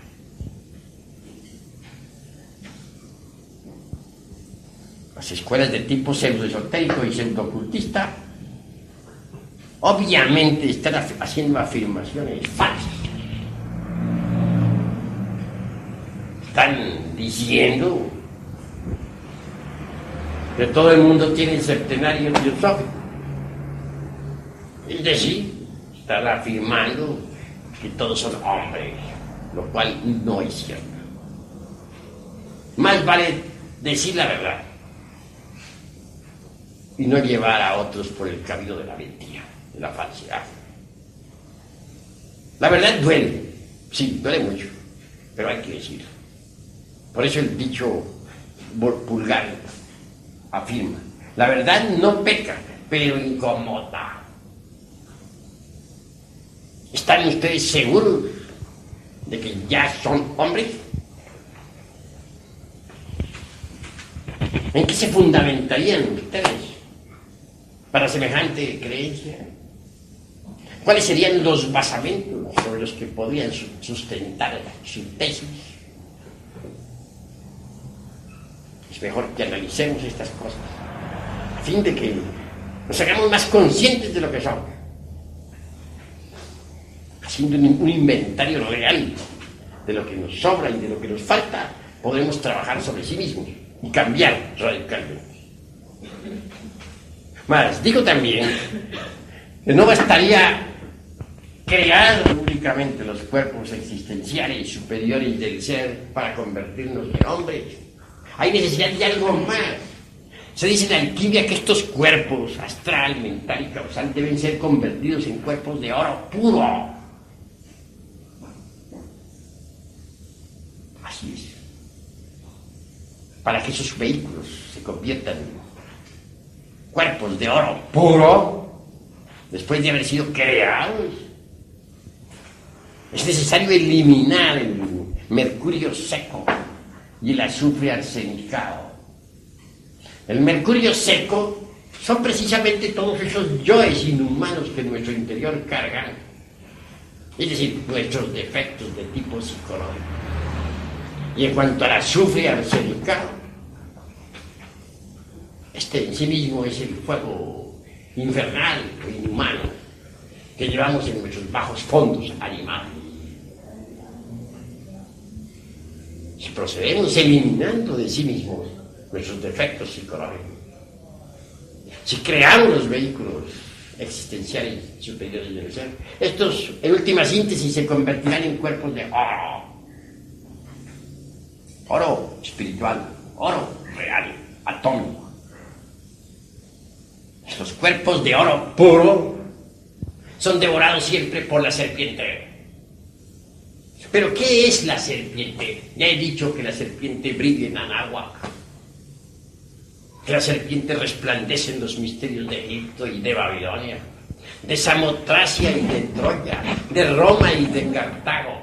Las escuelas de tipo pseudoesotérico y pseudocultista obviamente están haciendo afirmaciones falsas. Están diciendo que todo el mundo tiene el septenario teosófico. Es decir, están afirmando que todos son hombres, lo cual no es cierto. Más vale decir la verdad y no llevar a otros por el camino de la mentira, de la falsedad. La verdad duele, sí, duele mucho, pero hay que decirlo. Por eso el dicho vulgar afirma: la verdad no peca, pero incomoda. ¿Están ustedes seguros de que ya son hombres? ¿En qué se fundamentarían ustedes para semejante creencia? ¿Cuáles serían los basamentos sobre los que podrían sustentar su tesis? Es mejor que analicemos estas cosas a fin de que nos hagamos más conscientes de lo que somos. Haciendo un inventario real de lo que nos sobra y de lo que nos falta, podremos trabajar sobre sí mismos y cambiar radicalmente. Mas digo también que no bastaría crear únicamente los cuerpos existenciales superiores del ser para convertirnos en hombres. Hay necesidad de algo más. Se dice en alquimia que estos cuerpos, astral, mental y causal, deben ser convertidos en cuerpos de oro puro. Así es. Para que esos vehículos se conviertan en cuerpos de oro puro, después de haber sido creados, es necesario eliminar el mercurio seco y el azufre arsenicado. El mercurio seco son precisamente todos esos yoes inhumanos que en nuestro interior cargan, es decir, nuestros defectos de tipo psicológico. Y en cuanto al azufre arsenicado, este en sí mismo es el fuego infernal o inhumano que llevamos en nuestros bajos fondos animales. Si procedemos eliminando de sí mismos nuestros defectos psicológicos, si creamos los vehículos existenciales superiores del ser, estos en última síntesis se convertirán en cuerpos de oro espiritual, oro real, atómico. Estos cuerpos de oro puro son devorados siempre por la serpiente. ¿Pero qué es la serpiente? Ya he dicho que la serpiente brilla en Anáhuac, que la serpiente resplandece en los misterios de Egipto y de Babilonia, de Samotracia y de Troya, de Roma y de Cartago.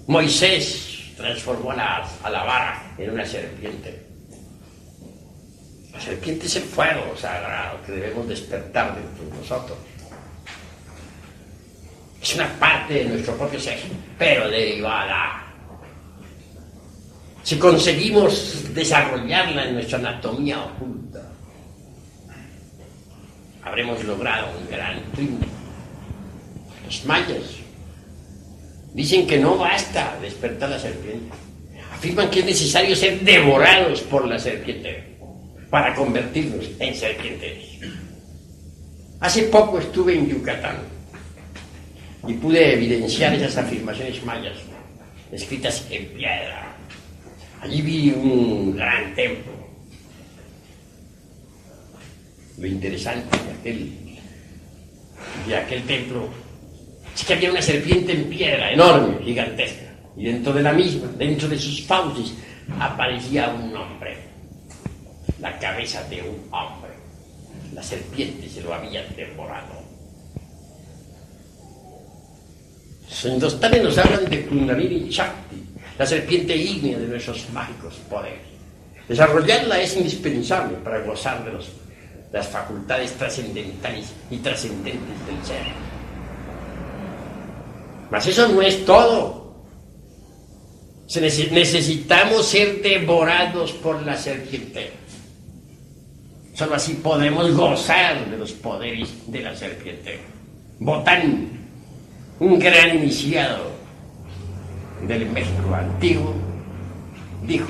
Moisés transformó a la vara en una serpiente. La serpiente es el fuego sagrado que debemos despertar dentro de nosotros. Es una parte de nuestro propio ser, pero derivada. Si conseguimos desarrollarla en nuestra anatomía oculta, habremos logrado un gran triunfo. Los mayas dicen que no basta despertar la serpiente. Afirman que es necesario ser devorados por la serpiente para convertirnos en serpientes. Hace poco estuve en Yucatán y pude evidenciar esas afirmaciones mayas escritas en piedra. Allí vi un gran templo. Lo interesante de aquel templo es que había una serpiente en piedra, enorme, gigantesca. Y dentro de la misma, dentro de sus fauces, aparecía un hombre. La cabeza de un hombre. La serpiente se lo había devorado. Los hindustanes nos hablan de Kundalini Shakti, la serpiente ígnea de nuestros mágicos poderes. Desarrollarla es indispensable para gozar de las facultades trascendentales y trascendentes del ser. Mas eso no es todo. Necesitamos ser devorados por la serpiente. Solo así podemos gozar de los poderes de la serpiente. Botán, un gran iniciado del México antiguo, dijo: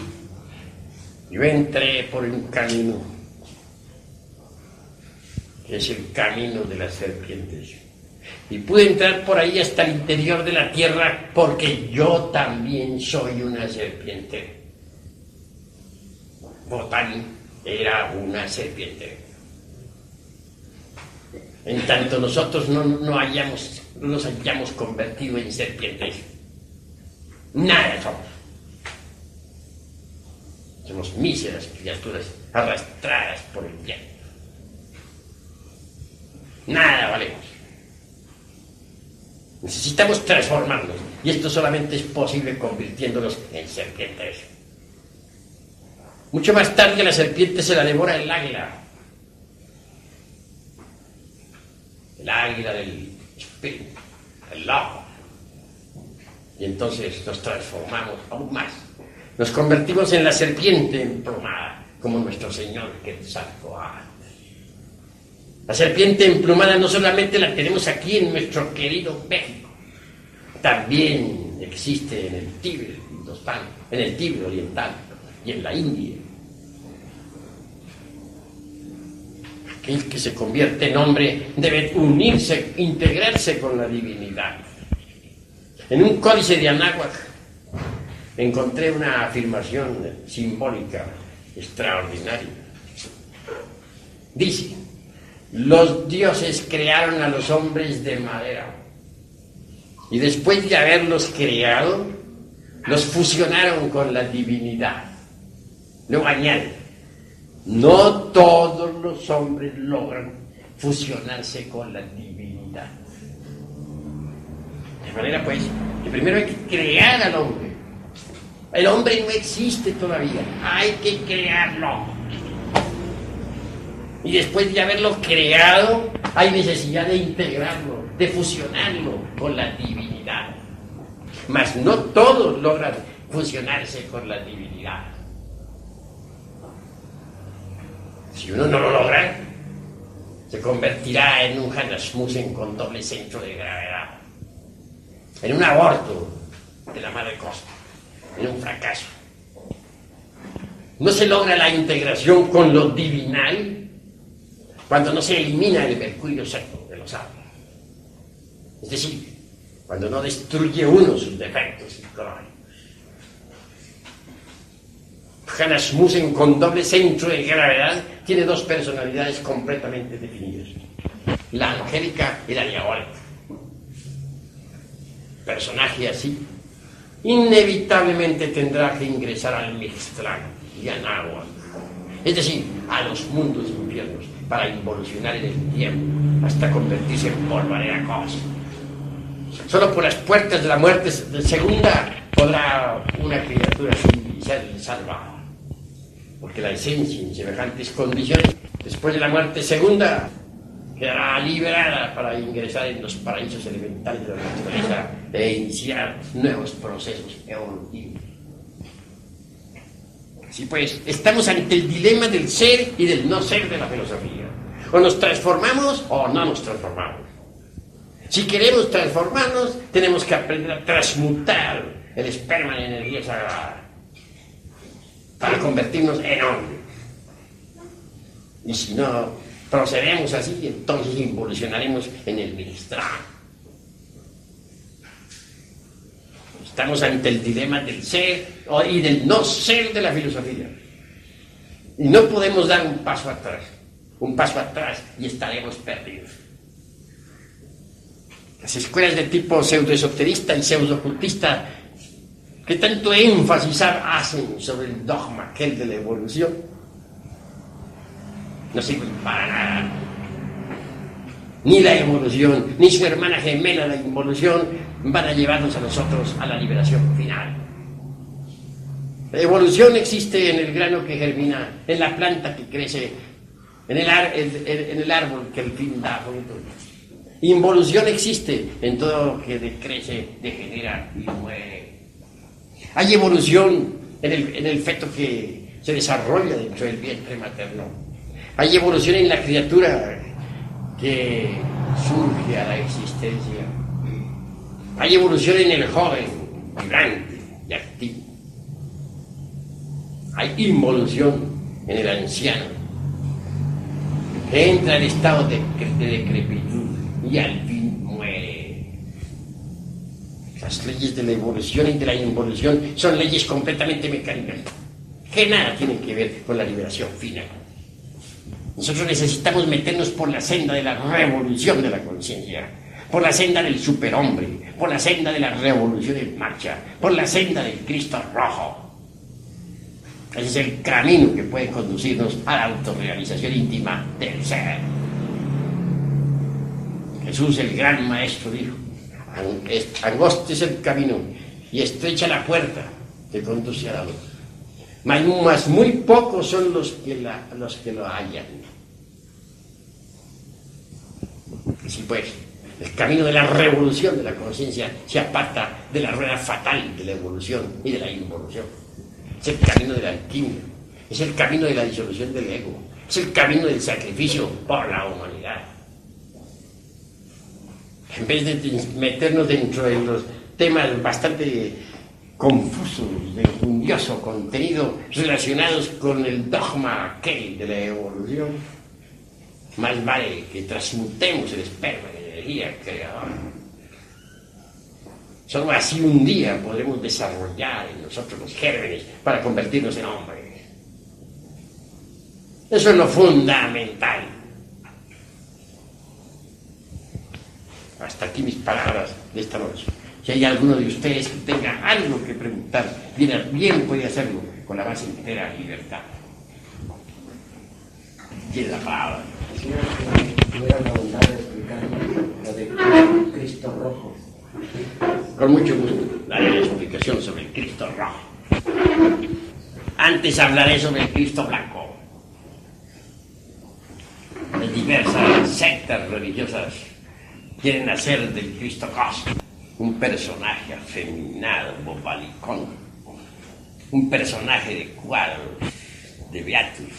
yo entré por un camino que es el camino de las serpientes, y pude entrar por ahí hasta el interior de la tierra porque yo también soy una serpiente. Botán era una serpiente. En tanto nosotros no nos hayamos convertido en serpientes, nada somos. Somos míseras criaturas arrastradas por el viento. Nada valemos. Necesitamos transformarnos, y esto solamente es posible convirtiéndonos en serpientes. Mucho más tarde la serpiente se la devora el águila. El águila del espíritu, el lobo. Y entonces nos transformamos aún más. Nos convertimos en la serpiente emplumada, como nuestro Señor Quetzalcóatl. La serpiente emplumada no solamente la tenemos aquí en nuestro querido México, también existe en el Tíbet, en el Tíbet oriental y en la India. Aquel que se convierte en hombre debe unirse, integrarse con la divinidad. En un códice de Anáhuac encontré una afirmación simbólica extraordinaria. Dice: los dioses crearon a los hombres de madera, y después de haberlos creado, los fusionaron con la divinidad. Luego añade: no todos los hombres logran fusionarse con la divinidad. De manera, pues, que primero hay que crear al hombre. El hombre no existe todavía, hay que crearlo. Y después de haberlo creado, hay necesidad de integrarlo, de fusionarlo con la divinidad. Mas no todos logran fusionarse con la divinidad. Si uno no lo logra, se convertirá en un Hanasmussen con doble centro de gravedad, en un aborto de la madre costa, en un fracaso. No se logra la integración con lo divinal cuando no se elimina el mercurio seco de los árboles. Es decir, cuando no destruye uno sus defectos psicológicos. Hanasmussen con doble centro de gravedad tiene dos personalidades completamente definidas: la angélica y la diabólica. Personaje así inevitablemente tendrá que ingresar al Mixtlán y a Náhuatl, es decir, a los mundos infiernos, para involucionar en el tiempo hasta convertirse en polvareda cósmica. Solo por las puertas de la muerte segunda podrá una criatura así ser salvada, porque la esencia en semejantes condiciones, después de la muerte segunda, quedará liberada para ingresar en los paraísos elementales de la naturaleza e iniciar nuevos procesos evolutivos. Sí, pues, estamos ante el dilema del ser y del no ser de la filosofía. O nos transformamos o no nos transformamos. Si queremos transformarnos, tenemos que aprender a transmutar el esperma en energía sagrada para convertirnos en hombre. Y si no procedemos así, entonces involucionaremos en el Mixtlán. Estamos ante el dilema del ser y del no ser de la filosofía. Y no podemos dar un paso atrás y estaremos perdidos. Las escuelas de tipo pseudoesoterista y pseudo-ocultista que tanto énfasis hacen sobre el dogma aquel de la evolución no sirven para nada. Ni la evolución, ni su hermana gemela la involución van a llevarnos a nosotros a la liberación final. La evolución existe en el grano que germina, en la planta que crece, en el árbol que al fin da fruto. Involución existe en todo lo que decrece, degenera y muere. Hay evolución en el feto que se desarrolla dentro del vientre materno. Hay evolución en la criatura que surge a la existencia. Hay evolución en el joven, vibrante y activo. Hay involución en el anciano, que entra en estado de decrepitud y al fin muere. Las leyes de la evolución y de la involución son leyes completamente mecánicas, que nada tienen que ver con la liberación final. Nosotros necesitamos meternos por la senda de la revolución de la conciencia, por la senda del superhombre, por la senda de la revolución en marcha, por la senda del Cristo rojo. Ese es el camino que puede conducirnos a la autorrealización íntima del ser. Jesús, el gran maestro, dijo: angosto es el camino y estrecha la puerta que conduce a la luz. Mas muy pocos son los que lo hallan. Así pues, el camino de la revolución de la conciencia se aparta de la rueda fatal de la evolución y de la involución. Es el camino de la alquimia, es el camino de la disolución del ego, es el camino del sacrificio por la humanidad. En vez de meternos dentro de los temas bastante confusos, de enjundioso contenido relacionados con el dogma aquel de la evolución, más vale que transmutemos el esperma en energía creadora. Solo así un día podremos desarrollar en nosotros los gérmenes para convertirnos en hombres. Eso es lo fundamental. Hasta aquí mis palabras de esta noche. Si hay alguno de ustedes que tenga algo que preguntar, bien puede hacerlo con la más entera libertad. Tiene la palabra. ¿Tuviera la bondad de explicarnos lo de Cristo rojo? Con mucho gusto daré la explicación sobre el Cristo rojo. Antes hablaré sobre el Cristo blanco. Las diversas sectas religiosas quieren hacer del Cristo cósmico un personaje afeminado, bobalicón, un personaje de cuadros, de beatus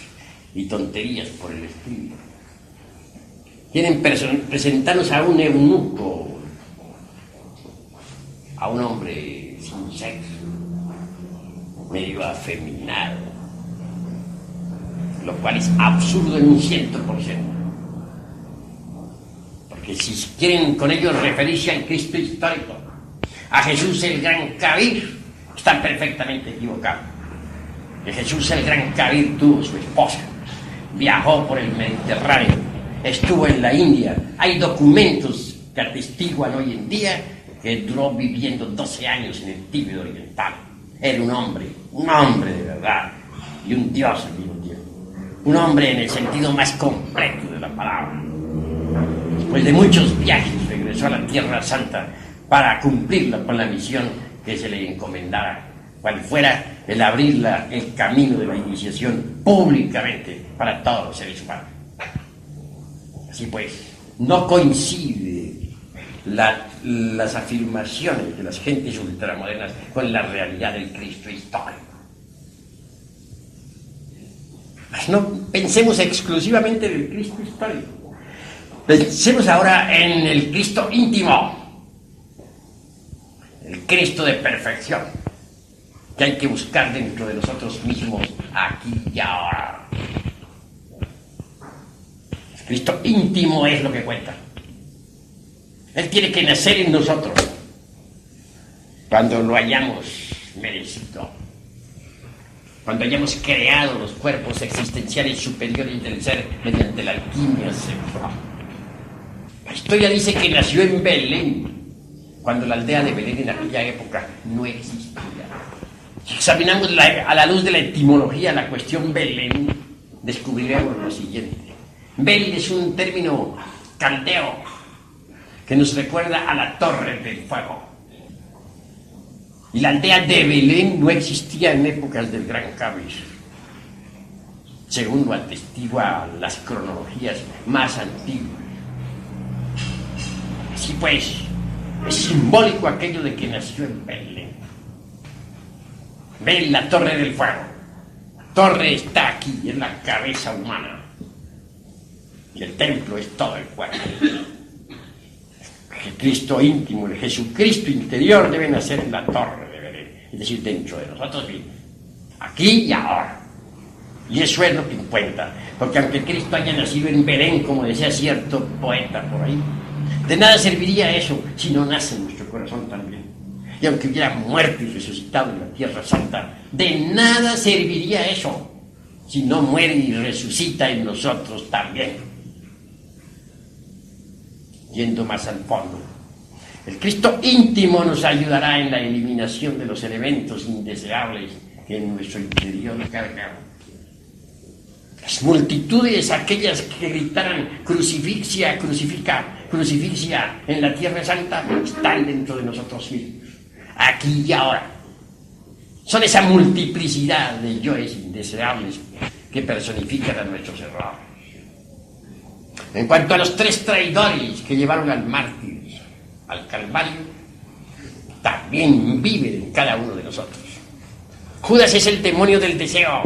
y tonterías por el estilo. Quieren presentarnos a un eunuco, a un hombre sin sexo, medio afeminado, lo cual es absurdo en un 100%. Porque si quieren con ello referirse al Cristo histórico, a Jesús el Gran Kabir, están perfectamente equivocados. Que Jesús el Gran Kabir tuvo su esposa, viajó por el Mediterráneo, estuvo en la India. Hay documentos que atestiguan hoy en día que duró viviendo 12 años en el Tíbet oriental. Era un hombre de verdad, y un Dios al mismo tiempo. Un hombre en el sentido más completo de la palabra. Después de muchos viajes regresó a la Tierra Santa para cumplir con la misión que se le encomendara, cual fuera el abrir el camino de la iniciación públicamente para todos los seres humanos. Así pues, no coincide las afirmaciones de las gentes ultramodernas con la realidad del Cristo histórico. Mas no pensemos exclusivamente en el Cristo histórico. Pensemos ahora en el Cristo íntimo, el Cristo de perfección, que hay que buscar dentro de nosotros mismos, aquí y ahora. El Cristo íntimo es lo que cuenta. Él tiene que nacer en nosotros. cuando lo hayamos merecido, cuando hayamos creado los cuerpos existenciales superiores del ser mediante la alquimia sexual. La historia dice que nació en Belén, cuando la aldea de Belén en aquella época no existía. Si examinamos a la luz de la etimología la cuestión Belén, descubriremos lo siguiente. Bel es un término caldeo que nos recuerda a la Torre del Fuego. Y la aldea de Belén no existía en épocas del Gran Cádiz, según lo atestiguan las cronologías más antiguas. Así pues, es simbólico aquello de que nació en Belén. Ven la Torre del Fuego. La torre está aquí, en la cabeza humana. Y el templo es todo el cuerpo. El Cristo íntimo, el Jesucristo interior debe nacer en la torre de Belén, es decir, dentro de nosotros mismos, aquí y ahora. Y eso es lo que cuenta, porque aunque Cristo haya nacido en Belén, como decía cierto poeta por ahí, de nada serviría eso si no nace en nuestro corazón también. Y aunque hubiera muerto y resucitado en la Tierra Santa, de nada serviría eso si no muere y resucita en nosotros también. Yendo más al fondo, el Cristo íntimo nos ayudará en la eliminación de los elementos indeseables que en nuestro interior cargan. Las multitudes, aquellas que gritaran crucifixia, crucifica, crucifixia en la Tierra Santa, están dentro de nosotros mismos, aquí y ahora. Son esa multiplicidad de yoes indeseables que personifican a nuestros errores. En cuanto a los 3 traidores que llevaron al mártir al Calvario, también viven en cada uno de nosotros. Judas es el demonio del deseo,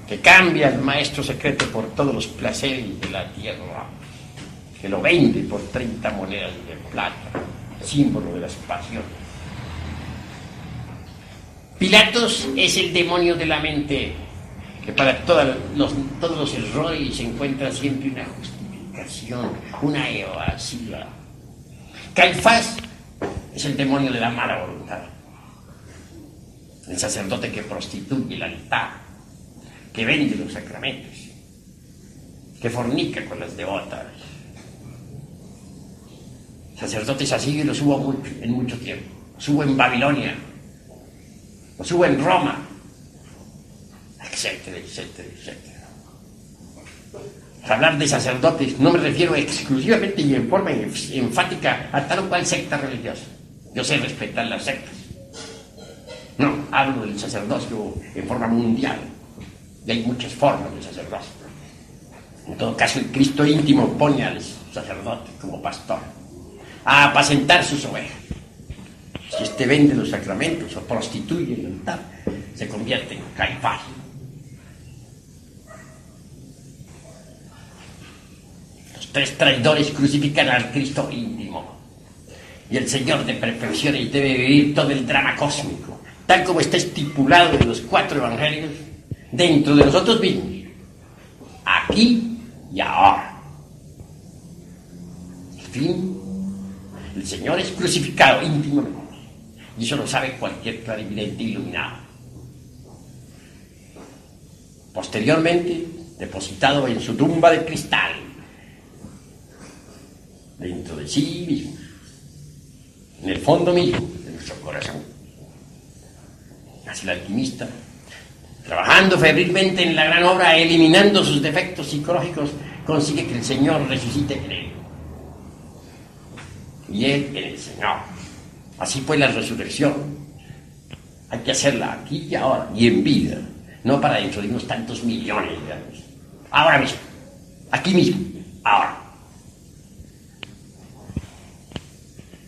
que cambia al maestro secreto por todos los placeres de la tierra, que lo vende por 30 monedas de plata, símbolo de las pasiones. Pilatos es el demonio de la mente, que para todos los errores se encuentra siempre una justificación, una evasiva. Caifás es el demonio de la mala voluntad, el sacerdote que prostituye el altar, que vende los sacramentos, que fornica con las devotas. Sacerdotes así los hubo en mucho tiempo. Los hubo en Babilonia, los hubo en Roma, etcétera, etcétera, etcétera. Al hablar de sacerdotes no me refiero exclusivamente y en forma enfática a tal o cual secta religiosa. Yo sé respetar las sectas. No, hablo del sacerdocio en forma mundial. Y hay muchas formas de sacerdocio. En todo caso, el Cristo íntimo pone al sacerdote como pastor a apacentar sus ovejas. Si este vende los sacramentos o prostituye el altar, se convierte en Caifás. Los 3 traidores crucifican al Cristo íntimo. Y el Señor de perfecciones debe vivir todo el drama cósmico, tal como está estipulado en los 4 evangelios, dentro de nosotros mismos, aquí y ahora. Al fin, el Señor es crucificado íntimamente, y eso lo sabe cualquier clarividente iluminado. Posteriormente, depositado en su tumba de cristal, dentro de sí mismo, en el fondo mismo de nuestro corazón. Así el alquimista, trabajando febrilmente en la gran obra, eliminando sus defectos psicológicos, consigue que el Señor resucite en él. Y él en el Señor. Así pues la resurrección hay que hacerla aquí y ahora, y en vida, no para dentro de unos tantos millones de años. Ahora mismo, aquí mismo, ahora.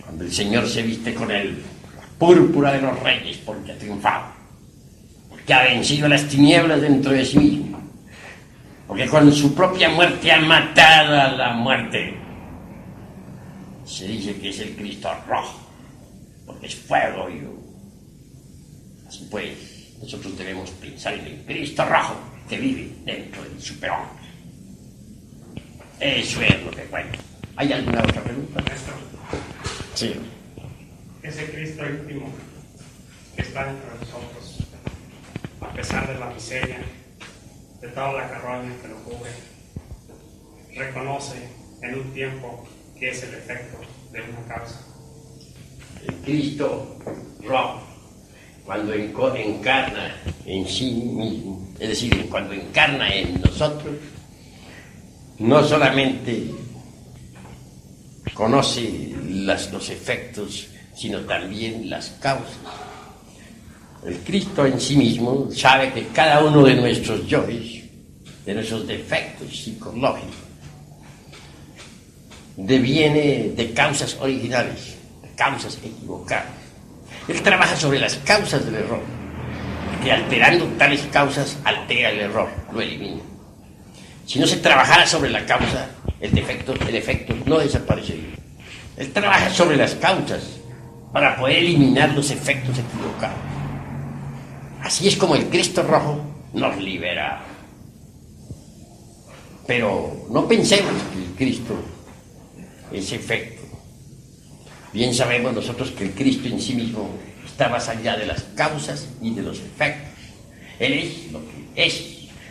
Cuando el Señor se viste con la púrpura de los reyes, porque ha triunfado, porque ha vencido las tinieblas dentro de sí mismo, porque con su propia muerte ha matado a la muerte. Se dice que es el Cristo rojo, porque es fuego y luz. Así pues, nosotros debemos pensar en el Cristo rojo que vive dentro del superhombre. Eso es lo que cuenta. ¿Hay alguna otra pregunta, maestro? Sí. ese Cristo íntimo que está entre nosotros, a pesar de la miseria, de toda la carroña que lo cubre, reconoce en un tiempo que es el efecto de una causa. El Cristo rojo, cuando encarna en sí mismo, es decir, cuando encarna en nosotros, no solamente conoce los efectos, sino también las causas. El Cristo en sí mismo sabe que cada uno de nuestros yoes, de nuestros defectos psicológicos, deviene de causas originales, de causas equivocadas. Él trabaja sobre las causas del error, que alterando tales causas altera el error, lo elimina. Si no se trabajara sobre la causa, el efecto no desaparecería. Él trabaja sobre las causas para poder eliminar los efectos equivocados. Así es como el Cristo rojo nos libera. Pero no pensemos que el Cristo es efecto. Bien sabemos nosotros que el Cristo en sí mismo está más allá de las causas y de los efectos. Él es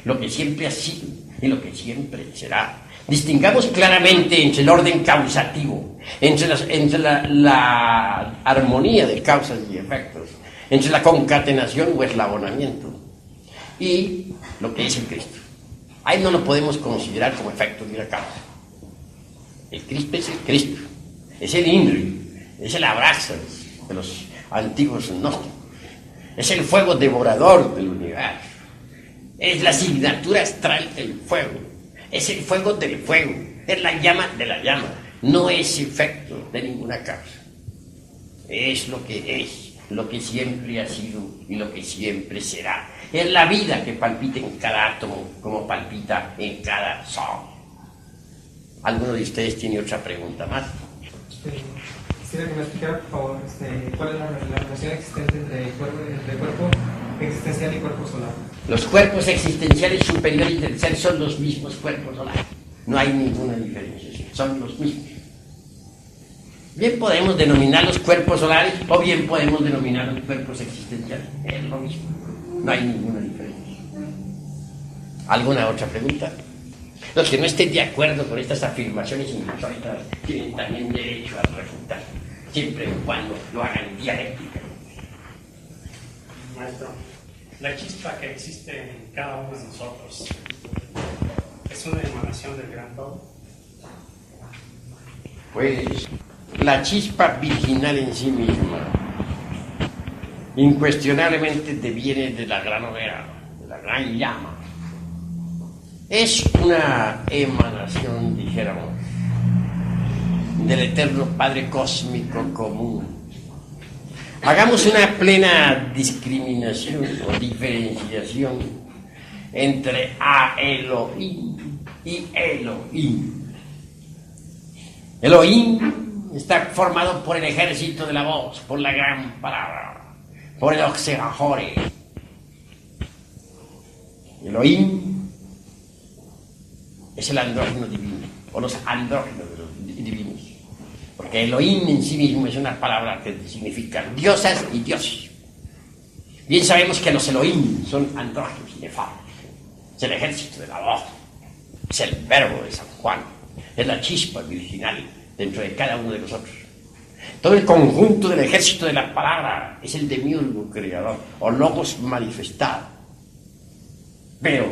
lo que siempre ha sido y lo que siempre será. Distingamos claramente entre el orden causativo, entre la armonía de causas y efectos, entre la concatenación o eslabonamiento y lo que es el Cristo. Ahí no lo podemos considerar como efecto de una causa. El Cristo es el Cristo, es el INRI, es el abrazo de los antiguos gnósticos, es el fuego devorador del universo, es la asignatura astral del fuego, es el fuego del fuego, es la llama de la llama, no es efecto de ninguna causa. Es lo que siempre ha sido y lo que siempre será. Es la vida que palpita en cada átomo como palpita en cada sol. ¿Alguno de ustedes tiene otra pregunta más? Quisiera que me explicara, por favor, cuál es la relación existente entre cuerpo existencial y cuerpo solar. Los cuerpos existenciales superiores del ser son los mismos cuerpos solares. No hay ninguna diferencia, son los mismos. Bien podemos denominar los cuerpos solares o bien podemos denominar los cuerpos existenciales. Es lo mismo. No hay ninguna diferencia. ¿Alguna otra pregunta? Los que no estén de acuerdo con estas afirmaciones insólitas tienen también derecho a refutar, siempre y cuando lo hagan dialéctica. Maestro, la chispa que existe en cada uno de nosotros es una emanación del gran todo. Pues la chispa virginal en sí misma incuestionablemente deviene de la gran hoguera, de la gran llama. Es una emanación, dijéramos, del eterno Padre Cósmico Común. Hagamos una plena discriminación o diferenciación entre A Elohim y Elohim. Elohim está formado por el ejército de la voz, por la gran palabra, por el Oxerajore. Elohim es el andrógeno divino, o los andrógenos de los divinos, porque Elohim en sí mismo es una palabra que significa diosas y dioses. Bien sabemos que los Elohim son andrógenos inefables, es el ejército de la voz, es el verbo de San Juan, es la chispa virginal dentro de cada uno de nosotros. Todo el conjunto del ejército de la palabra es el demiurgo creador, o logos manifestado. Pero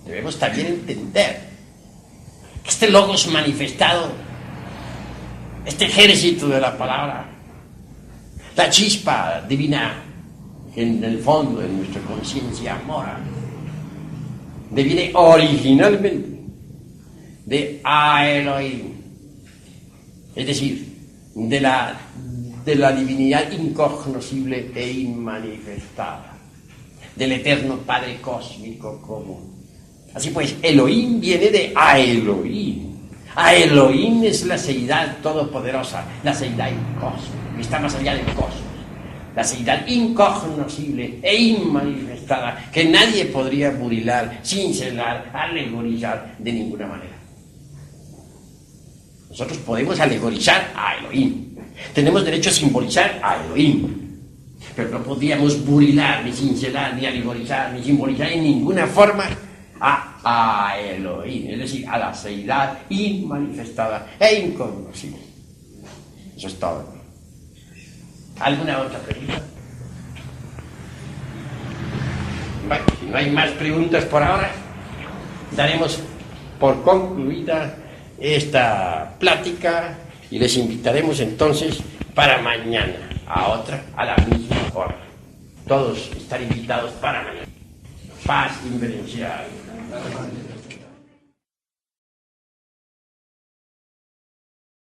debemos también entender que este logos manifestado, este ejército de la palabra, la chispa divina que en el fondo de nuestra conciencia mora, deviene originalmente de A Elohim, es decir, de la divinidad incognoscible e inmanifestada, del eterno Padre Cósmico Común. Así pues, Elohim viene de A Elohim. A Elohim es la seidad todopoderosa, la seidad cósmica, que está más allá del cosmos, la seidad incognoscible e inmanifestada, que nadie podría burilar, cincelar, alegorizar de ninguna manera. Nosotros podemos alegorizar a Elohim. Tenemos derecho a simbolizar a Elohim. Pero no podíamos burilar, ni cincelar, ni alegorizar, ni simbolizar en ninguna forma a Elohim, es decir, a la seidad inmanifestada e incognoscible. Eso es todo. ¿Alguna otra pregunta? Bueno, si no hay más preguntas por ahora, daremos por concluida esta plática y les invitaremos entonces para mañana a otra, a la misma hora. Todos están invitados para mañana. Paz inverencial.